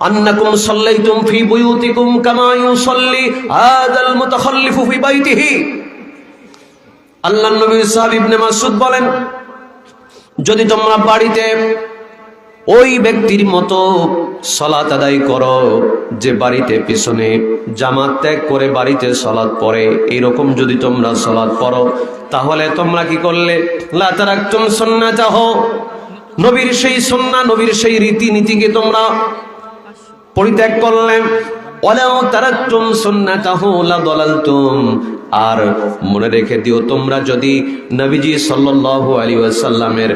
আন্নাকুম সাল্লাইতুম ফি বুয়ুতিকুম কামা ইউসাল্লি হাযাল মুতাখাল্লিফু ফি বাইতিহি। আল্লাহর নবী সাহাবী ইবনে মাসউদ বলেন, যদি তোমরা বাড়িতে ওই ব্যক্তির মতো সালাত আদায় করো যে বাড়িতে পিছনে জামাত ত্যাগ করে বাড়িতে সালাত পড়ে, এইরকম যদি তোমরা সালাত পড়ো, তাহলে তোমরা কি করলে? লা তারাকতুম সুন্নাতাহু, নবীর সেই সুন্নাহ, নবীর সেই রীতি নীতিকে তোমরা পরিত্যাগ করলে। ওয়ালাউ তারাকতুম সুন্নাতাহু লাদালালতুম, আর মনে রেখে দিও তোমরা যদি নবীজি সাল্লাল্লাহু আলাইহি ওয়াসাল্লামের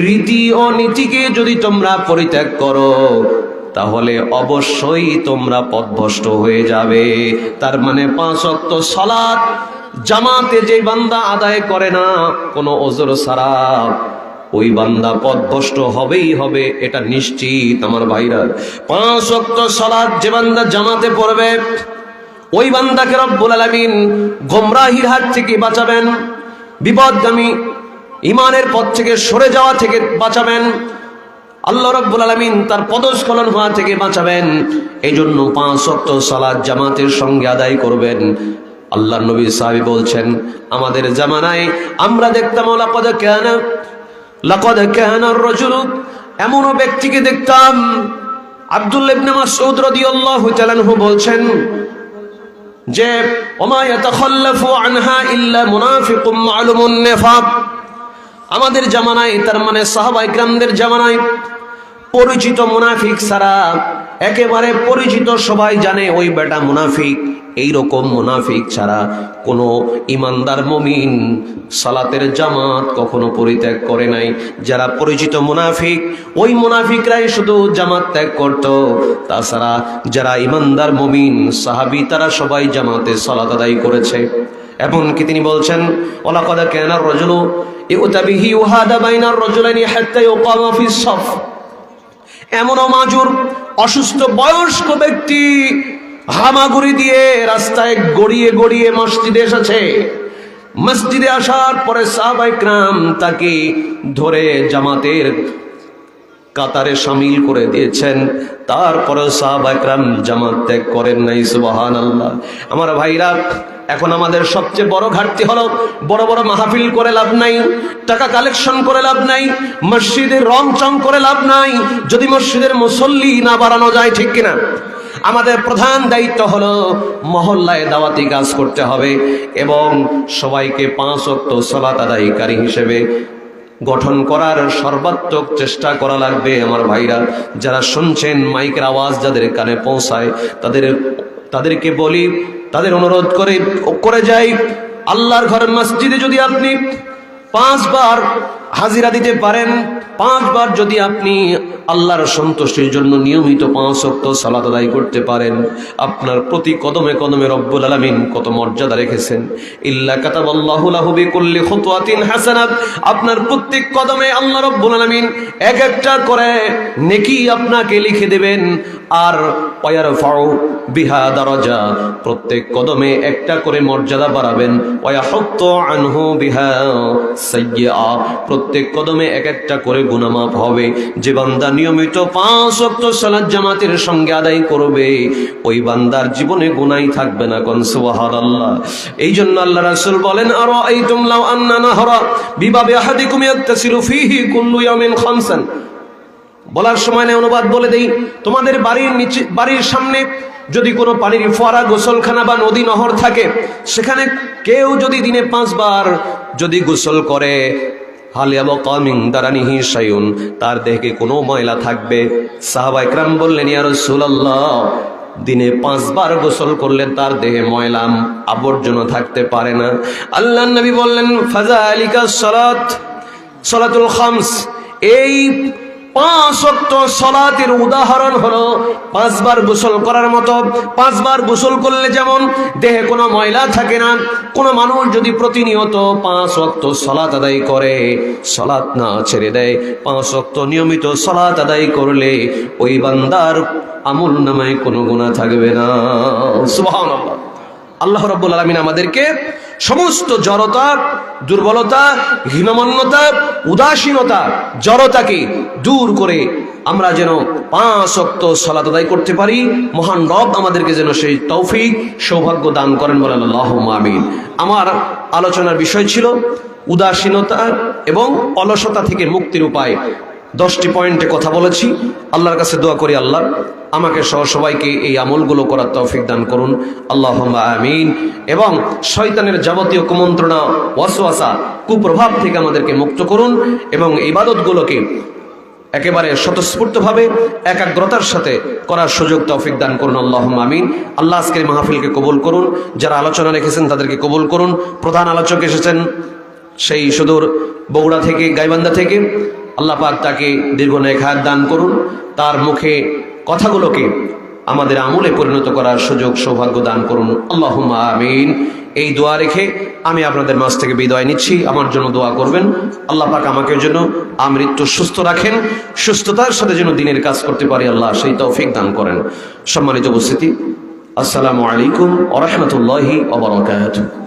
রীতি ও নীতিকে যদি তোমরা পরিত্যাগ করো তাহলে অবশ্যই তোমরা পথভ্রষ্ট হয়ে যাবে। তার মানে 5 ওয়াক্ত সালাত জামাতে যে বান্দা আদায় করে না কোনো ওযর ছাড়া, ওই বান্দা পথভ্রষ্ট হবেই হবে, এটা নিশ্চিত আমার ভাইরা। 5 ওয়াক্ত সালাত যে বান্দা জামাতে পড়বে ওই বান্দাকে রব্বুল আলামিন গোমরাহির হাত থেকে বাঁচাবেন, বিপদগামী ইমানের পথ থেকে সরে যাওয়া থেকে বাঁচাবেন, আল্লাহ রাব্বুল আলামিন তার পদস্খলন হওয়া থেকে বাঁচাবেন। এই জন্য 5 ওয়াক্ত সালাত জামাতের সঙ্গে আদায় করবেন। আল্লাহর নবী সাহাবী বলছেন, আমাদের জামানায় আমরা দেখতাম লাকাদ কানা আর-রাজুলু, এমনও ব্যক্তিকে দেখতাম, আব্দুল্লাহ ইবনে মাসউদ রাদিয়াল্লাহু তাআলা আনহু বলছেন যে ওমা ইয়াতাখাল্লাফু আনহা ইল্লা মুনাফিকুম মা'লুমুন নিফাক। আমাদের জামানায়, তার মানে সাহাবায়ে কিরামদের জামানায় পরিচিত মুনাফিক ছাড়া, একেবারে পরিচিত সবাই জানে ওই বেটা মুনাফিক, এইরকম মুনাফিক ছাড়া কোনো ইমানদার মুমিন সালাতের জামাত কখনো পরিত্যাগ করে নাই। যারা পরিচিত মুনাফিক ওই মুনাফিকরাই শুধু জামাত ত্যাগ করত, তাছাড়া যারা ইমানদার মুমিন সাহাবী তারা সবাই জামাতে সালাত আদায় করেছে। এমনকি তিনি বলছেন ওয়ালাকাদ কানা আর-রাজুলু ইউতা বিহি ইউহাদা বাইনার রাজুলাইনি হাত্তা ইউকামা ফিস সাফ। এমনও মাজুর অসুস্থ বয়স্ক ব্যক্তি হামাগুড়ি দিয়ে রাস্তায় গড়িয়ে গড়িয়ে মসজিদে এসেছে। মসজিদে আসার পরে সাহাবায়ে কিরাম তাকে ধরে জামাতের কাতারে শামিল করে দিয়েছেন, তারপরে সাহাবায়ে কিরাম জামাত ত্যাগ করেন নাই। সুবহানাল্লাহ। আমার ভাইরা, এখন আমাদের সবচেয়ে বড় ঘাটতি হলো বড় বড় মাহফিল করে লাভ নাই, টাকা কালেকশন করে লাভ নাই, মসজিদের রং চং করে লাভ নাই, যদি মসজিদের মুসল্লি না বাড়ানো যায়, ঠিক কিনা? আমাদের প্রধান দায়িত্ব হলো মহল্লায় দাওয়াতি কাজ করতে হবে এবং সবাইকে 5 ওয়াক্ত সালাত আদায়কারী হিসেবে গঠন করার সর্বাত্মক চেষ্টা করা লাগবে। আমার ভাইরা, যারা শুনছেন মাইকের আওয়াজ যাদের কানে পৌঁছায় তাদেরকে বলি, তাদের অনুরোধ করে যাই, আল্লাহর ঘরের মসজিদে যদি আপনি 5 বার হাজিরা দিতে পারেন, 5 বার যদি আপনি আল্লাহর সন্তুষ্টির জন্য নিয়মিত 5 ওয়াক্ত সালাত আদায় করতে পারেন, আপনার প্রতি কদমে কদমে রব্বুল আলামিন কত মর্যাদা রেখেছেন। ইল্লা কাতাবাল্লাহু লাহু বিকুল্লি খুতওয়াতিন হাসানাত, আপনার প্রত্যেক কদমে আল্লাহ রব্বুল আলামিন এক একটা করে নেকি আপনাকে লিখে দেবেন। আর ওয়ায়ারফাউ বিহা দারাজা, প্রত্যেক কদমে একটা করে মর্যাদা বাড়াবেন। ওয়ায়াহুত্তু আনহু বিহা সাইয়্যা, প্রত্যেক কদমে এক একটা করে গুনাহ মাফ হবে। যে বান্দা নিয়মিত 5 ওয়াক্ত সালাত জামাতের সঙ্গে আদায় করবে ওই বান্দার জীবনে গুনাহই থাকবে না। কোন সুবহানাল্লাহ। এই জন্য আল্লাহ রাসূল বলেন, আরা আইতুম লাউ আন্না নাহরা বিবাবি আহাদিকুম ইয়াগতাসিলু ফীহি কুল্লু ইয়াউমিন খামসান। বলার সময় না অনুবাদ বলে দেই, তোমাদের বাড়ির সামনে যদি কোনো পানির ফোয়ারা, গোসলখানা বা নদী নহর থাকে, সেখানে কেউ যদি দিনে 5 বার যদি গোসল করে, হাল ইয়াবকা মিন দারানিহি শাইউন, তার দেহে কোনো ময়লা থাকবে? সাহাবায়ে কিরাম বললেন, ইয়া রাসূলুল্লাহ, দিনে 5 বার গোসল করলে তার দেহে ময়লা আবর্জনা থাকতে পারে না। আল্লাহর নবী বললেন, ফাযালিকা সালাতুল খামস, এই 5 ওয়াক্ত সালাতের উদাহরণ হলো 5 বার গোসল করার মতো। 5 বার গোসল করলে যেমন দেহে কোনো ময়লা থাকে না, কোনো মানুষ যদি প্রতিনিয়ত 5 ওয়াক্ত সালাত আদায় করে, সালাত না ছেড়ে দেয়, 5 ওয়াক্ত নিয়মিত সালাত আদায় করলে ওই বান্দার আমল নামায় কোনো গুনাহ থাকবে না। সুবহানাল্লাহ। আল্লাহ রাব্বুল আলামিন আমাদেরকে সমস্ত জড়তা, দুর্বলতা, হীনমন্যতা, উদাসীনতা, জড়তাকে দূর করে আমরা যেন 5 ওয়াক্ত সালাত আদায় করতে পারি। মহান রব আমাদেরকে যেন সেই তৌফিক, সৌভাগ্য দান করেন, বলেন আল্লাহুম্মা আমিন। আমার আলোচনার বিষয় ছিল উদাসীনতা এবং অলসতা থেকে মুক্তির উপায়। 10টি পয়েন্টে কথা বলেছি। আল্লাহর কাছে দোয়া করি আল্লাহ আমাকে সহ সবাইকে এই আমলগুলো করার তৌফিক দান করুন, আল্লাহুম্মা আমিন। এবং শয়তানের যাবতীয় কুমন্ত্রণা, ওয়াসওয়াসা, কুপ্রভাব থেকে আমাদেরকে মুক্ত করুন এবং ইবাদতগুলোকে একেবারে স্বতঃস্ফূর্তভাবে একাগ্রতার সাথে করার সুযোগ তৌফিক দান করুন। আল্লাহুম্মা আমিন। আল্লাহ আজকের মাহফিলকে কবুল করুন, যারা আলোচনা রেখেছেন তাদেরকে কবুল করুন। প্রধান আলোচক এসেছেন সেই সুদূর বগুড়া থেকে, গাইবান্ধা থেকে, আল্লাহ পাক তাকে দীর্ঘ নেক হায়াত দান করুন, তার মুখে কথাগুলোকে আমাদের আমলে পরিণত করার সুযোগ সৌভাগ্য দান করুন। আল্লাহুম্মা আমিন। এই দোয়া রেখে আমি আপনাদের মাঝ থেকে বিদায় নিচ্ছি। আমার জন্য দোয়া করবেন, আল্লাহ পাক আমাকে যেন আমৃত্যু সুস্থ রাখেন, সুস্থতার সাথে যেন দিনের কাজ করতে পারি, আল্লাহ সেই তৌফিক দান করেন। সম্মানিত উপস্থিতি, আসসালামু আলাইকুম ওয়া রাহমাতুল্লাহি ওয়া বারাকাতুহু।